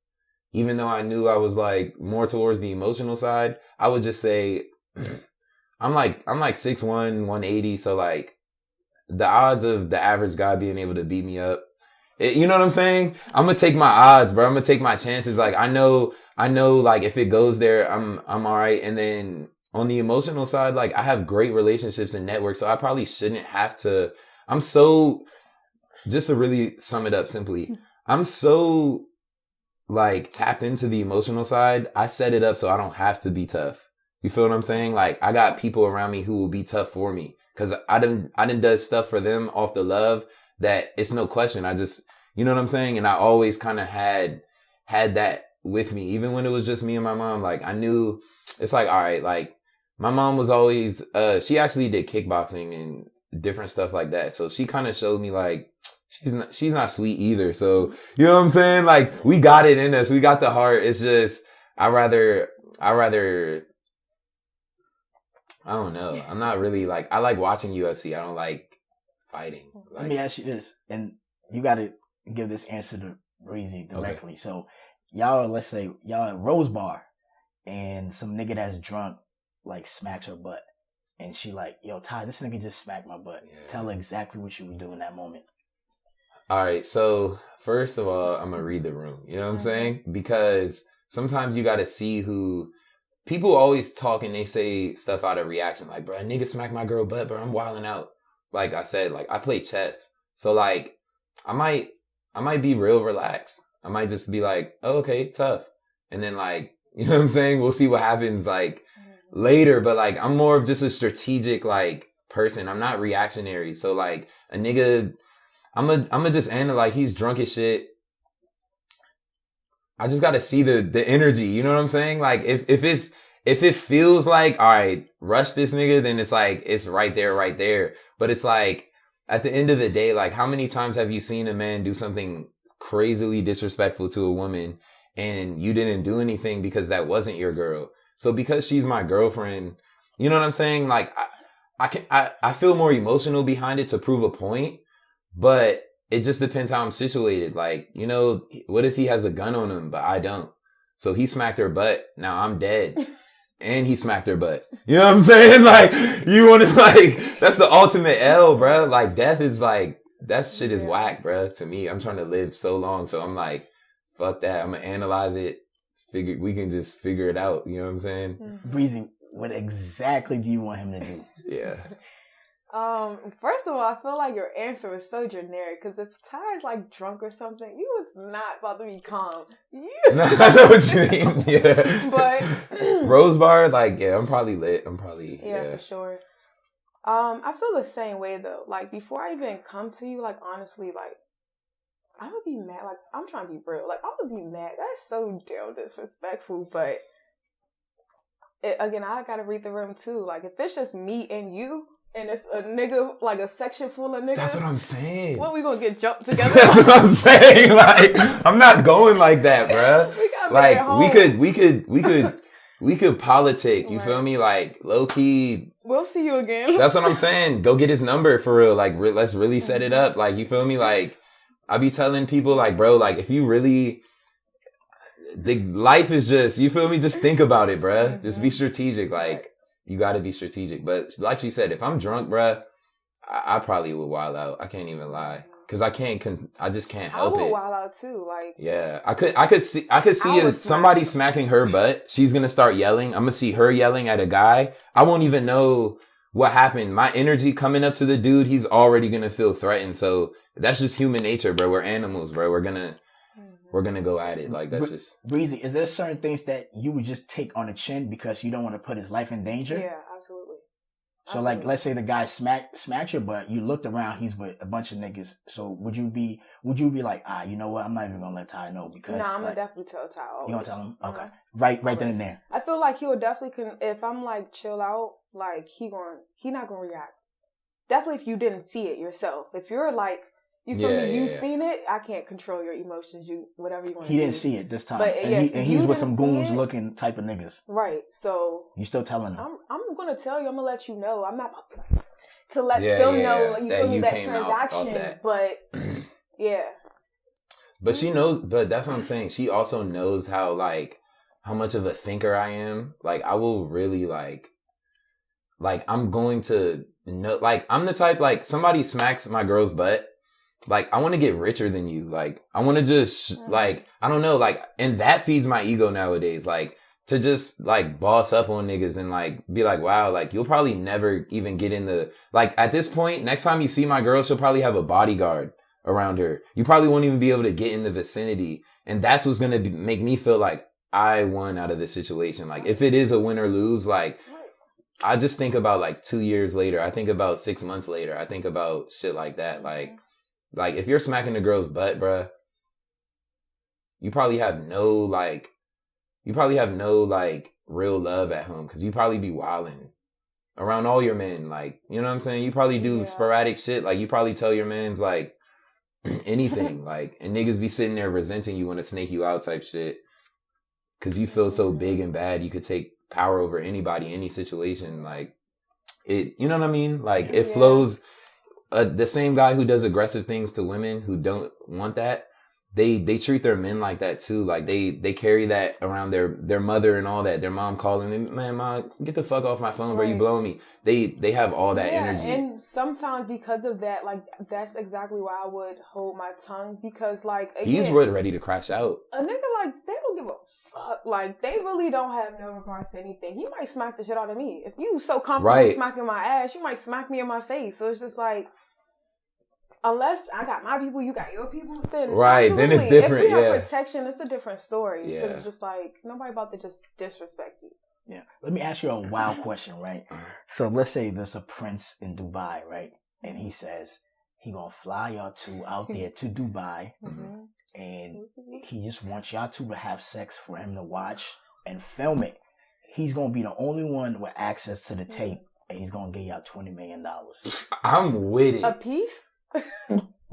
even though I knew I was like more towards the emotional side? I would just say I'm like 6'1", 180. So like the odds of the average guy being able to beat me up, you know what I'm saying? I'm going to take my odds, bro. I'm going to take my chances. Like I know like if it goes there, I'm all right. And then on the emotional side, like I have great relationships and networks. So I probably shouldn't have to, just to really sum it up simply, I'm so like tapped into the emotional side. I set it up so I don't have to be tough. You feel what I'm saying? Like I got people around me who will be tough for me, Cause I done done stuff for them off the love that it's no question. I just, you know what I'm saying? And I always kind of had that with me, even when it was just me and my mom. Like I knew it's like, all right, like my mom was always, she actually did kickboxing and different stuff like that. So she kind of showed me like, she's not sweet either. So, you know what I'm saying? Like we got it in us. We got the heart. It's just, I rather, I don't know. I'm not really like, I like watching UFC. I don't like fighting. Like, let me ask you this, and you got to give this answer to Breezy directly. Okay. So let's say y'all at Rose Bar and some nigga that's drunk, like smacks her butt. And she like, yo, Ty, this nigga just smacked my butt. Yeah. Tell her exactly what you would do in that moment. All right. So first of all, I'm going to read the room. You know what I'm saying? Because sometimes you got to see who... People always talk and they say stuff out of reaction. Like, bro, a nigga smacked my girl butt, bro. I'm wilding out. Like I said, like I play chess. So like, I might be real relaxed. I might just be like, oh, okay, tough. And then like, you know what I'm saying? We'll see what happens like later. But like, I'm more of just a strategic like person. I'm not reactionary. So like a nigga, I'm just end like he's drunk as shit. I just gotta see the energy. You know what I'm saying? Like if it feels like, all right, rush this nigga, then it's like, it's right there. But it's like, at the end of the day, like how many times have you seen a man do something crazily disrespectful to a woman and you didn't do anything because that wasn't your girl? So because she's my girlfriend, you know what I'm saying? Like I feel more emotional behind it to prove a point, but it just depends how I'm situated. Like, you know, what if he has a gun on him, but I don't? So he smacked her butt. Now I'm dead. And he smacked her butt. You know what I'm saying? Like, you want to like, that's the ultimate L, bro. Like, death is like, that shit is whack, bro. To me, I'm trying to live so long. So I'm like, fuck that. I'm going to analyze it. We can just figure it out. You know what I'm saying? Breezy, what exactly do you want him to do? Yeah. First of all, I feel like your answer was so generic because if Ty's like drunk or something, you was not about to be calm. No, I know what you mean. Yeah. But Rose Bar, like, yeah, I'm probably lit. Yeah, for sure. I feel the same way though. Like before I even come to you, like honestly, like I'm gonna be mad. Like I'm trying to be real. Like I'm gonna be mad. That's so damn disrespectful. But again, I gotta read the room too. Like if it's just me and you. And it's a nigga, like a section full of niggas. That's what I'm saying. What, we gonna get jumped together? That's what I'm saying. Like, I'm not going like that, bruh. We could politic. You feel me? Like, low key. We'll see you again. That's what I'm saying. Go get his number for real. Like, let's really set it up. Like, you feel me? Like, I be telling people, like, bro, like, if you really, the life is just, you feel me? Just think about it, bruh. Just be strategic. Like, you got to be strategic. But like she said, if I'm drunk, bruh, I probably would wild out. I can't even lie. Cause I just can't help it. I would wild out too. Like, yeah, I could see somebody smacking her butt. She's going to start yelling. I'm going to see her yelling at a guy. I won't even know what happened. My energy coming up to the dude, he's already going to feel threatened. So that's just human nature, bro. We're animals, bro. We're going to go at it. Like, that's just... Breezy, is there certain things that you would just take on the chin because you don't want to put his life in danger? Yeah, absolutely. So, like, let's say the guy smacked your butt, you looked around, he's with a bunch of niggas. So, would you be like, you know what? I'm not even going to let Ty know because... Nah, I'm going to definitely tell Ty always. You going to tell him? Okay. Right then and there. I feel like he would definitely... if I'm, like, chill out, like, he not going to react. Definitely if you didn't see it yourself. If you're, like... You feel me? You've seen it. I can't control your emotions. Whatever you want to do. He didn't see it this time. But, he's with some goons looking type of niggas. Right. So. You still telling them? I'm going to tell you. I'm going to let you know. I'm not to let them know. Like, you feel me? That transaction. That. But, yeah. But she knows, but that's what I'm saying. She also knows how much of a thinker I am. Like, I will really I'm going to know, I'm the type, somebody smacks my girl's butt. Like, I want to get richer than you. Like, I want to just, I don't know, and that feeds my ego nowadays. Like, to just, boss up on niggas and, be like, wow, you'll probably never even get in the, at this point, next time you see my girl, she'll probably have a bodyguard around her. You probably won't even be able to get in the vicinity. And that's what's going to make me feel like I won out of this situation. Like, if it is a win or lose, I just think about like 2 years later. I think about 6 months later. I think about shit like that. Like if you're smacking a girl's butt, bruh, you probably have no like real love at home because you probably be wilding around all your men. Like, you know what I'm saying? You probably do sporadic shit. Like, you probably tell your mans like anything. Like, and niggas be sitting there resenting you, want to snake you out type shit because you feel so big and bad. You could take power over anybody, any situation. Like, it, you know what I mean? Like, it flows. The same guy who does aggressive things to women who don't want that, they treat their men like that too. Like they carry that around their mother and all that. Their mom calling them, man, mom, get the fuck off my phone, bro. You blowing me. They have all that energy. And sometimes because of that, like that's exactly why I would hold my tongue because like again, he's ready to crash out. A nigga like they don't give a fuck. Like they really don't have no regards to anything. He might smack the shit out of me. If you so comfortable smacking my ass, you might smack me in my face. So it's just like, unless I got my people, you got your people, then then it's different. If we have protection, it's a different story. Yeah, because it's just like nobody about to just disrespect you. Yeah. Let me ask you a wild question, right? So let's say there's a prince in Dubai, right? And he says he gonna fly y'all two out there to Dubai, and he just wants y'all two to have sex for him to watch and film it. He's gonna be the only one with access to the tape, and he's gonna give y'all $20 million. I'm with it. A piece?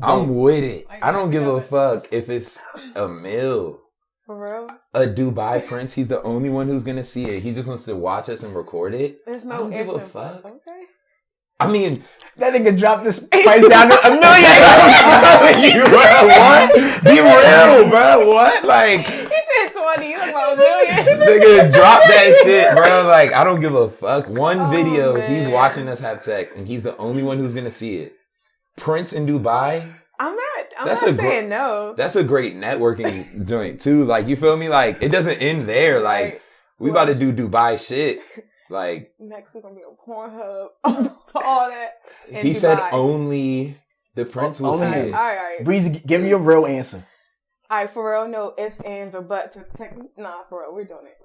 I'm with it. I don't give a fuck if it's a mill. For real? A Dubai prince, he's the only one who's gonna see it. He just wants to watch us and record it. There's no I don't give a fuck. Okay. I mean, that nigga dropped this price down to $1 million. I'm telling you, bro. What? Be real, bro. What? Like, he said 20. He's like about $1 million. Nigga, drop that shit, bro. Like, I don't give a fuck. One video, he's watching us have sex, and he's the only one who's gonna see it. Prince in Dubai. I'm not saying no. That's a great networking joint too. Like, you feel me? Like, it doesn't end there. Like, we about to do Dubai shit. Like, next we're gonna be on Pornhub, all that. He Dubai. said only the prince will see it. All right. Breezy, give me a real answer. All right, for real, no ifs, ands, or buts. Nah, for real, we're doing it.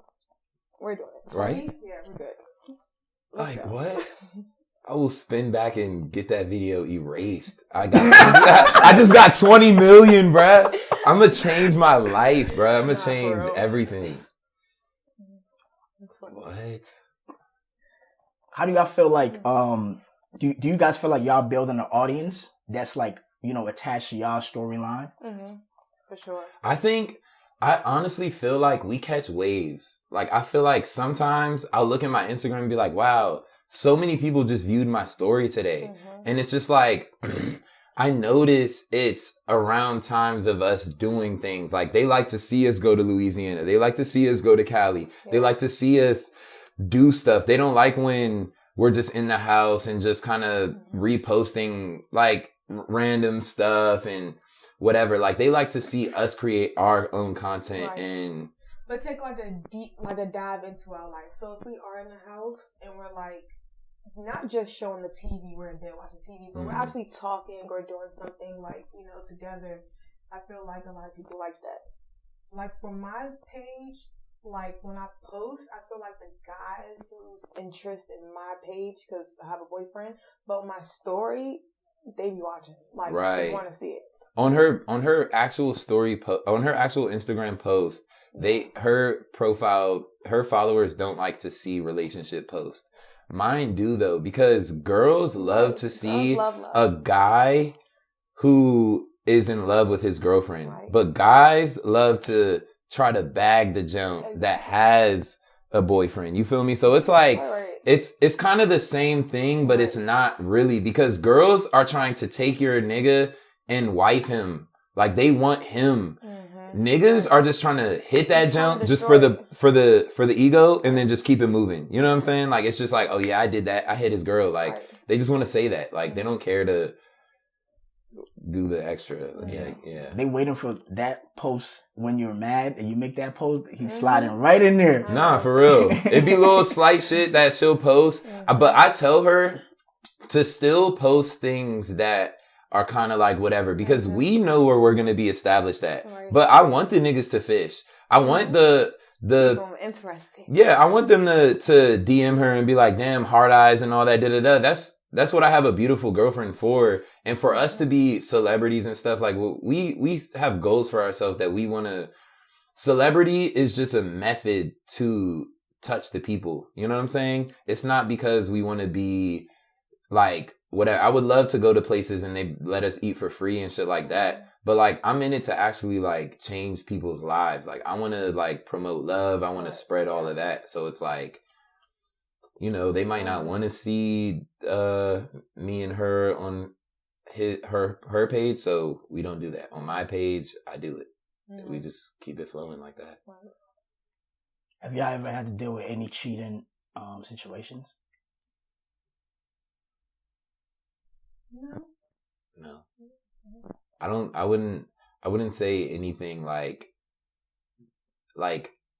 20? Right? Yeah, we're good. Like, what? I will spin back and get that video erased. I just got 20 million, bruh. I'm gonna change my life, bruh. I'm gonna change everything. What? How do y'all feel like, do you guys feel like y'all building an audience that's like, you know, attached to y'all storyline? Mm-hmm. For sure. I honestly feel like we catch waves. Like, I feel like sometimes I'll look at my Instagram and be like, wow, so many people just viewed my story today. And it's just like, I notice it's around times of us doing things. Like, they like to see us go to Louisiana. They like to see us go to Cali. They like to see us do stuff. They don't like when we're just in the house and just kind of reposting like random stuff and whatever. Like, they like to see us create our own content but take like a dive into our life. So if we are in the house and we're like, not just showing the TV, we're in bed watching TV, but we're actually talking or doing something like, you know, together. I feel like a lot of people like that. Like for my page, like when I post, I feel like the guys who's interested in my page, because I have a boyfriend, but my story, they be watching. Like they want to see it. On her actual story, on her actual Instagram post, her followers don't like to see relationship posts. Mine do though, because girls love to see a guy who is in love with his girlfriend, but guys love to try to bag the junk that has a boyfriend. You feel me? So it's like, it's kind of the same thing, but it's not really, because girls are trying to take your nigga and wife him. Like, they want him. Niggas are just trying to hit that junk just for the ego and then just keep it moving. You know what I'm saying? Like, it's just like, oh yeah, I did that. I hit his girl. Like, they just want to say that. Like, they don't care to do the extra. Yeah. They waiting for that post when you're mad and you make that post. He's sliding right in there. Nah, for real. It'd be little slight shit that she'll post. But I tell her to still post things that are kind of like whatever, because we know where we're going to be established at. But I want the niggas to fish. I want the Interesting. Yeah, I want them to DM her and be like, damn, hard eyes and all that, da-da-da. That's what I have a beautiful girlfriend for. And for us to be celebrities and stuff, like, we have goals for ourselves that we want to. Celebrity is just a method to touch the people. You know what I'm saying? It's not because we want to be like, whatever. I would love to go to places and they let us eat for free and shit like that. But like, I'm in it to actually like change people's lives. Like, I want to like promote love. I want to spread all of that. So it's like, you know, they might not want to see me and her on her page. So we don't do that. On my page, I do it. Mm-hmm. We just keep it flowing like that. Have y'all ever had to deal with any cheating situations? No. I wouldn't say anything like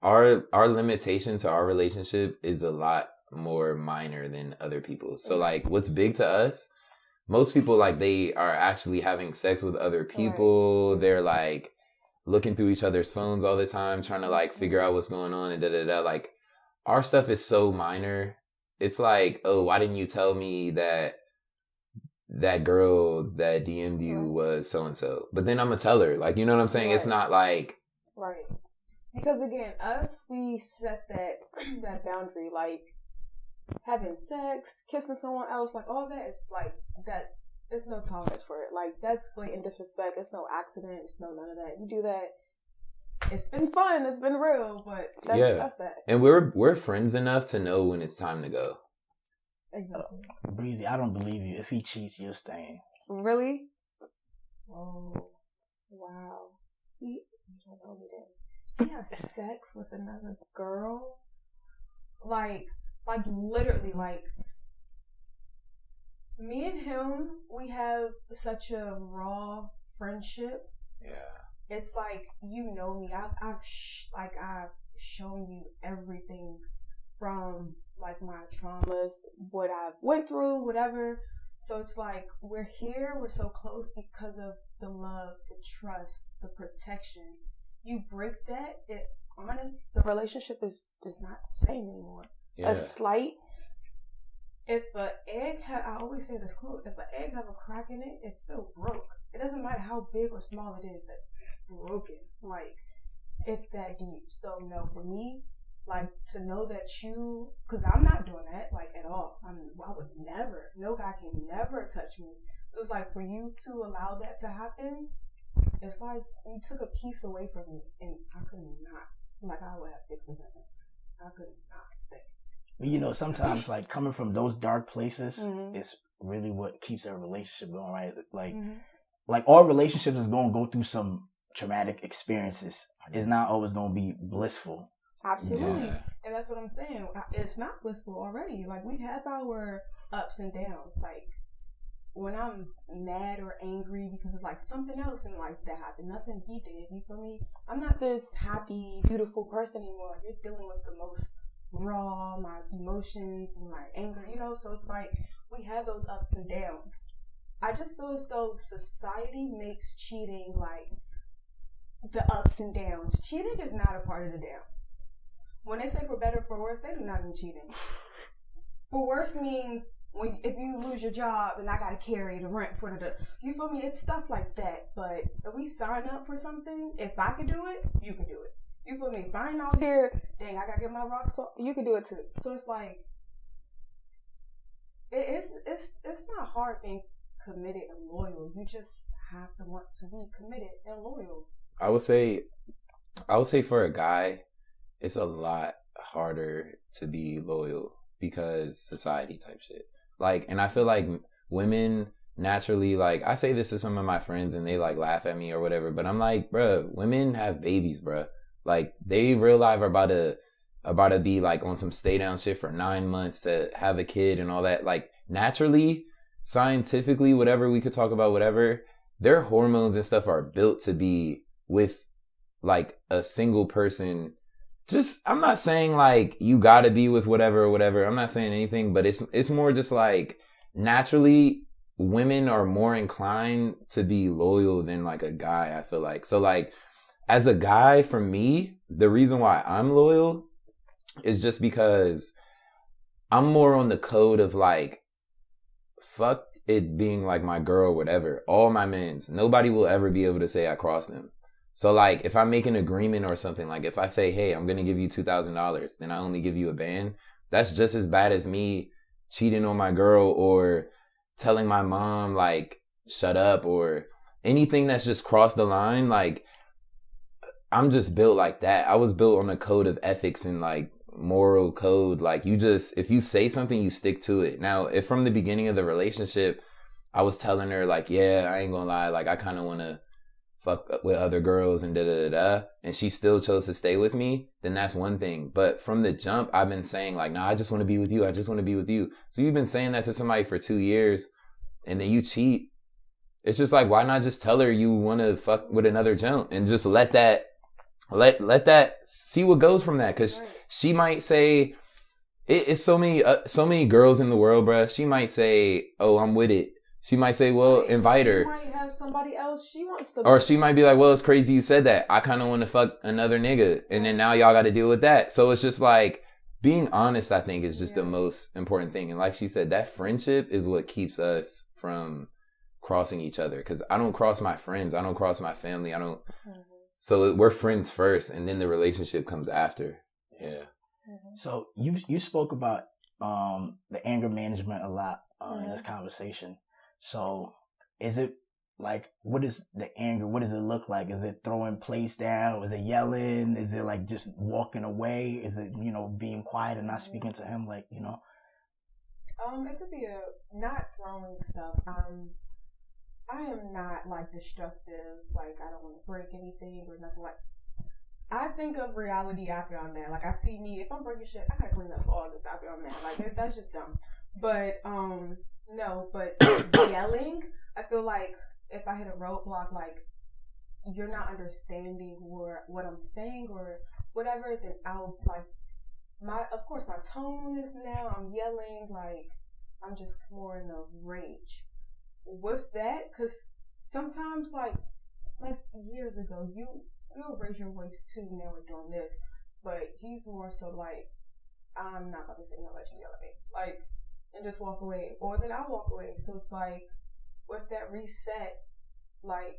our limitation to our relationship is a lot more minor than other people's. So like what's big to us, most people like they are actually having sex with other people. Right. They're like looking through each other's phones all the time, trying to like figure out what's going on and da-da-da. Like our stuff is so minor. It's like, oh, why didn't you tell me that girl that DM'd you was so-and-so? But then I'm going to tell her. Like, you know what I'm saying? Right. It's not like... Right. Because again, we set that boundary, like having sex, kissing someone else, like all that is like, there's no tolerance for it. Like, that's blatant disrespect. It's no accident. It's no none of that. You do that. It's been fun. It's been real, but that's that. And we're friends enough to know when it's time to go. Exactly. Breezy, I don't believe you. If he cheats, you're staying. Really? Oh, wow. He has sex with another girl? Like literally, like, me and him, we have such a raw friendship. Yeah. It's like, you know me. I've shown you everything from like my traumas, what I went through, whatever. So it's like, we're here, we're so close because of the love, the trust, the protection. You break that, the relationship is not the same anymore. Yeah. A slight, if an egg I always say this quote, if an egg have a crack in it, it's still broke. It doesn't matter how big or small it is, that it's broken. Like, it's that deep. So no, for me, like, to know that because I'm not doing that, like, at all. I would never, no guy can never touch me. So it's like, for you to allow that to happen, it's like you took a piece away from me, and I could not, like, I would have big resentment. I could not stay. But you know, sometimes like coming from those dark places is really what keeps a relationship going, right? Like, like all relationships is going to go through some traumatic experiences. It's not always going to be blissful. Absolutely. Yeah. And that's what I'm saying. It's not blissful already. Like, we have our ups and downs. Like, when I'm mad or angry because of like something else in life that happened, nothing he did, you feel me? I'm not this happy, beautiful person anymore. You're dealing with the most raw, my emotions and my anger, you know? So it's like, we have those ups and downs. I just feel as though society makes cheating like the ups and downs. Cheating is not a part of the down. When they say for better, for worse, they do not mean cheating. For worse means if you lose your job and I gotta carry the rent for you feel me? It's stuff like that. But if we sign up for something, if I can do it, you can do it. You feel me? If I ain't out here, dang, I gotta get my rocks off, you can do it too. So it's like, it's not hard being committed and loyal. You just have to want to be committed and loyal. I would say for a guy, it's a lot harder to be loyal because society type shit. Like, and I feel like women naturally, like, I say this to some of my friends and they like laugh at me or whatever, but I'm like, bruh, women have babies, bruh. Like, they real life are about to be like on some stay down shit for 9 months to have a kid and all that. Like, naturally, scientifically, whatever we could talk about, whatever, their hormones and stuff are built to be with like a single person. Just, I'm not saying like you gotta be with whatever or whatever. I'm not saying anything, but it's more just like naturally women are more inclined to be loyal than like a guy, I feel like. So like as a guy, for me, the reason why I'm loyal is just because I'm more on the code of like, fuck it being like my girl, whatever. All my men's, nobody will ever be able to say I crossed them. So like, if I make an agreement or something, like if I say, hey, I'm going to give you $2,000, then I only give you a band, that's just as bad as me cheating on my girl or telling my mom like, shut up, or anything that's just crossed the line. Like, I'm just built like that. I was built on a code of ethics and like moral code. Like you just, if you say something, you stick to it. Now, if from the beginning of the relationship, I was telling her like, yeah, I ain't gonna lie, like I kind of want to fuck with other girls and da-da-da-da, and she still chose to stay with me, then that's one thing. But from the jump, I've been saying like, nah, I just want to be with you. I just want to be with you. So you've been saying that to somebody for 2 years and then you cheat. It's just like, why not just tell her you want to fuck with another jump and just let that see what goes from that. Cause she might say, it's so many girls in the world, bruh. She might say, oh, I'm with it. She might say, well, invite her. She might have somebody else she wants to. Or she might be like, well, it's crazy you said that. I kind of want to fuck another nigga. And then now y'all got to deal with that. So it's just like, being honest, I think, is just the most important thing. And like she said, that friendship is what keeps us from crossing each other. Because I don't cross my friends. I don't cross my family. So we're friends first, and then the relationship comes after. Yeah. So you spoke about the anger management a lot in this conversation. So is it like, what is the anger? What does it look like? Is it throwing plates down? Is it yelling? Is it like just walking away? Is it, being quiet and not speaking to him? Like, It could be not throwing stuff. I am not like destructive. Like I don't want to break anything or nothing. Like I think of reality after I'm mad. Like I see me, if I'm breaking shit, I gotta clean up all this after I'm mad. Like that's just dumb. But no, but yelling, I feel like if I hit a roadblock, like you're not understanding what I'm saying or whatever, then I'll like of course my tone is now, I'm yelling, like I'm just more in a rage with that, because sometimes like years ago you'll raise your voice too, now we're doing this, but he's more so like, I'm not about to sit here and let you yell at me, like, and just walk away, or then I'll walk away. So it's like with that reset, like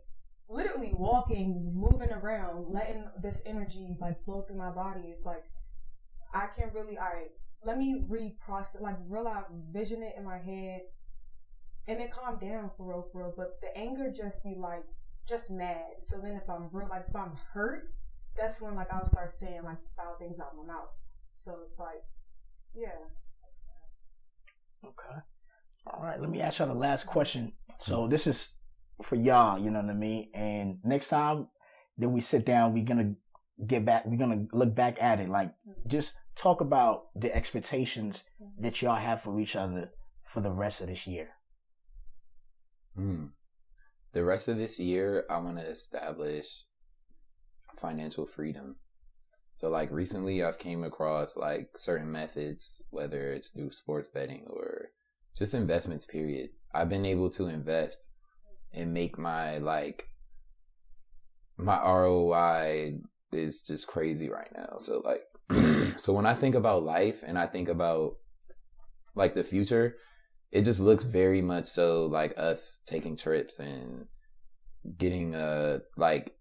literally walking, moving around, letting this energy like flow through my body. It's like I can't really, let me reprocess, like realize, vision it in my head, and then calm down for real. But the anger just be like, just mad. So then if I'm if I'm hurt, that's when like I'll start saying like foul things out of my mouth. So it's like, yeah. Okay. All right. Let me ask y'all the last question. So this is for y'all, you know what I mean? And next time that we sit down, we're going to look back at it. Like, just talk about the expectations that y'all have for each other for the rest of this year. The rest of this year, I want to establish financial freedom. So like recently I've came across like certain methods, whether it's through sports betting or just investments, period. I've been able to invest and make my ROI is just crazy right now. So like, so when I think about life and I think about like the future, it just looks very much so like us taking trips and getting like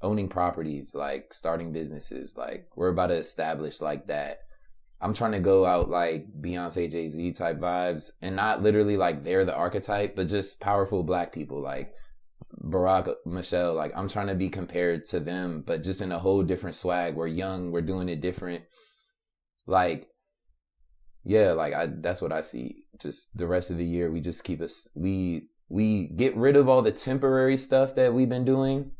owning properties, like starting businesses. Like we're about to establish like that. I'm trying to go out like Beyonce, Jay-Z type vibes, and not literally like they're the archetype, but just powerful black people like Barack, Michelle. Like I'm trying to be compared to them, but just in a whole different swag. We're young, we're doing it different. Like, yeah, like that's what I see. Just the rest of the year, we just keep us, we get rid of all the temporary stuff that we've been doing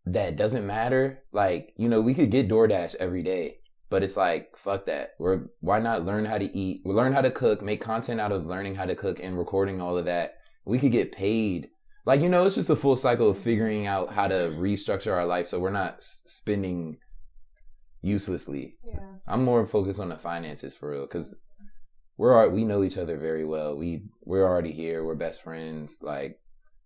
that doesn't matter. Like, we could get DoorDash every day, but it's like, fuck that. Why not learn how to eat? We learn how to cook, make content out of learning how to cook and recording all of that. We could get paid. Like, it's just a full cycle of figuring out how to restructure our life so we're not spending uselessly. Yeah. I'm more focused on the finances for real, because we know each other very well. We're already here. We're best friends. Like,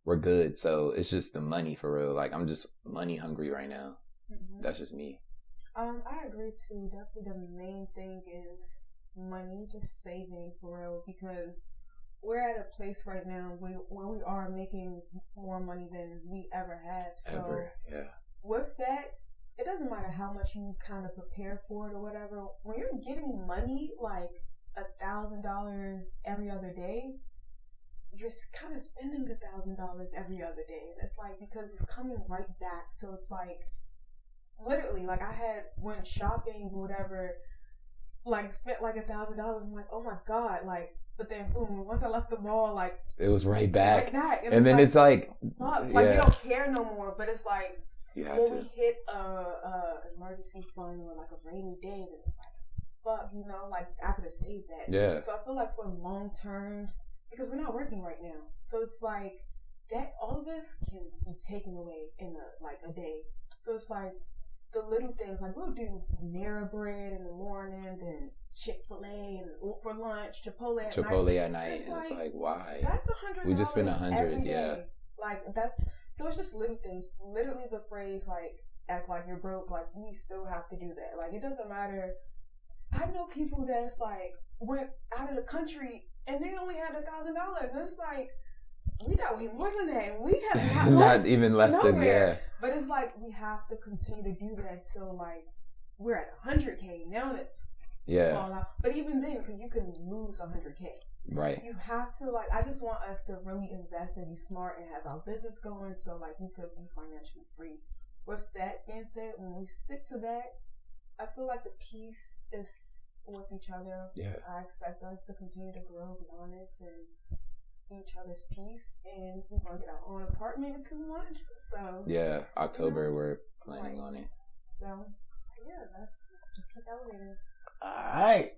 we're good. So it's just the money for real. Like I'm just money hungry right now. Mm-hmm. That's just me. I agree too. Definitely the main thing is money, just saving for real, because we're at a place right now where we are making more money than we ever have. So yeah. With that, it doesn't matter how much you kind of prepare for it or whatever. When you're getting money like $1,000 every other day, you're kind of spending $1,000 every other day, and it's like because it's coming right back. So it's like literally, like I went shopping or whatever, like spent like $1,000. I'm like, oh my god, like. But then, boom, once I left the mall, like... It was right back. And then it's like... Fuck, like, you don't care no more. But it's like, when we hit a emergency fund or like a rainy day, then it's like, fuck, you know, like, I could have saved that. Yeah. So I feel like for long terms, because we're not working right now. So it's like, that all of this can be taken away in a day. So it's like, the little things, like we'll do Panera bread in the morning, then Chick-fil-A and for lunch, Chipotle at night. And it's like, why? That's $100. We just spent $100, yeah. Like so it's just little things. Literally the phrase like act like you're broke, like we still have to do that. Like it doesn't matter. I know people that's like went out of the country and they only had $1,000, and it's like we got way more than that. We have not even left to But it's like we have to continue to do that until like we're at 100K. Now it's fall out. But even then, because you can lose 100K. Right. You have to like. I just want us to really invest and be smart and have our business going, so like we could be financially free. With that being said, when we stick to that, I feel like the peace is with each other. Yeah. I expect us to continue to grow, be honest, and each other's peace, and we're gonna get our own apartment in 2 months. So yeah, October we're planning on it. So yeah, let's just keep elevating. All right.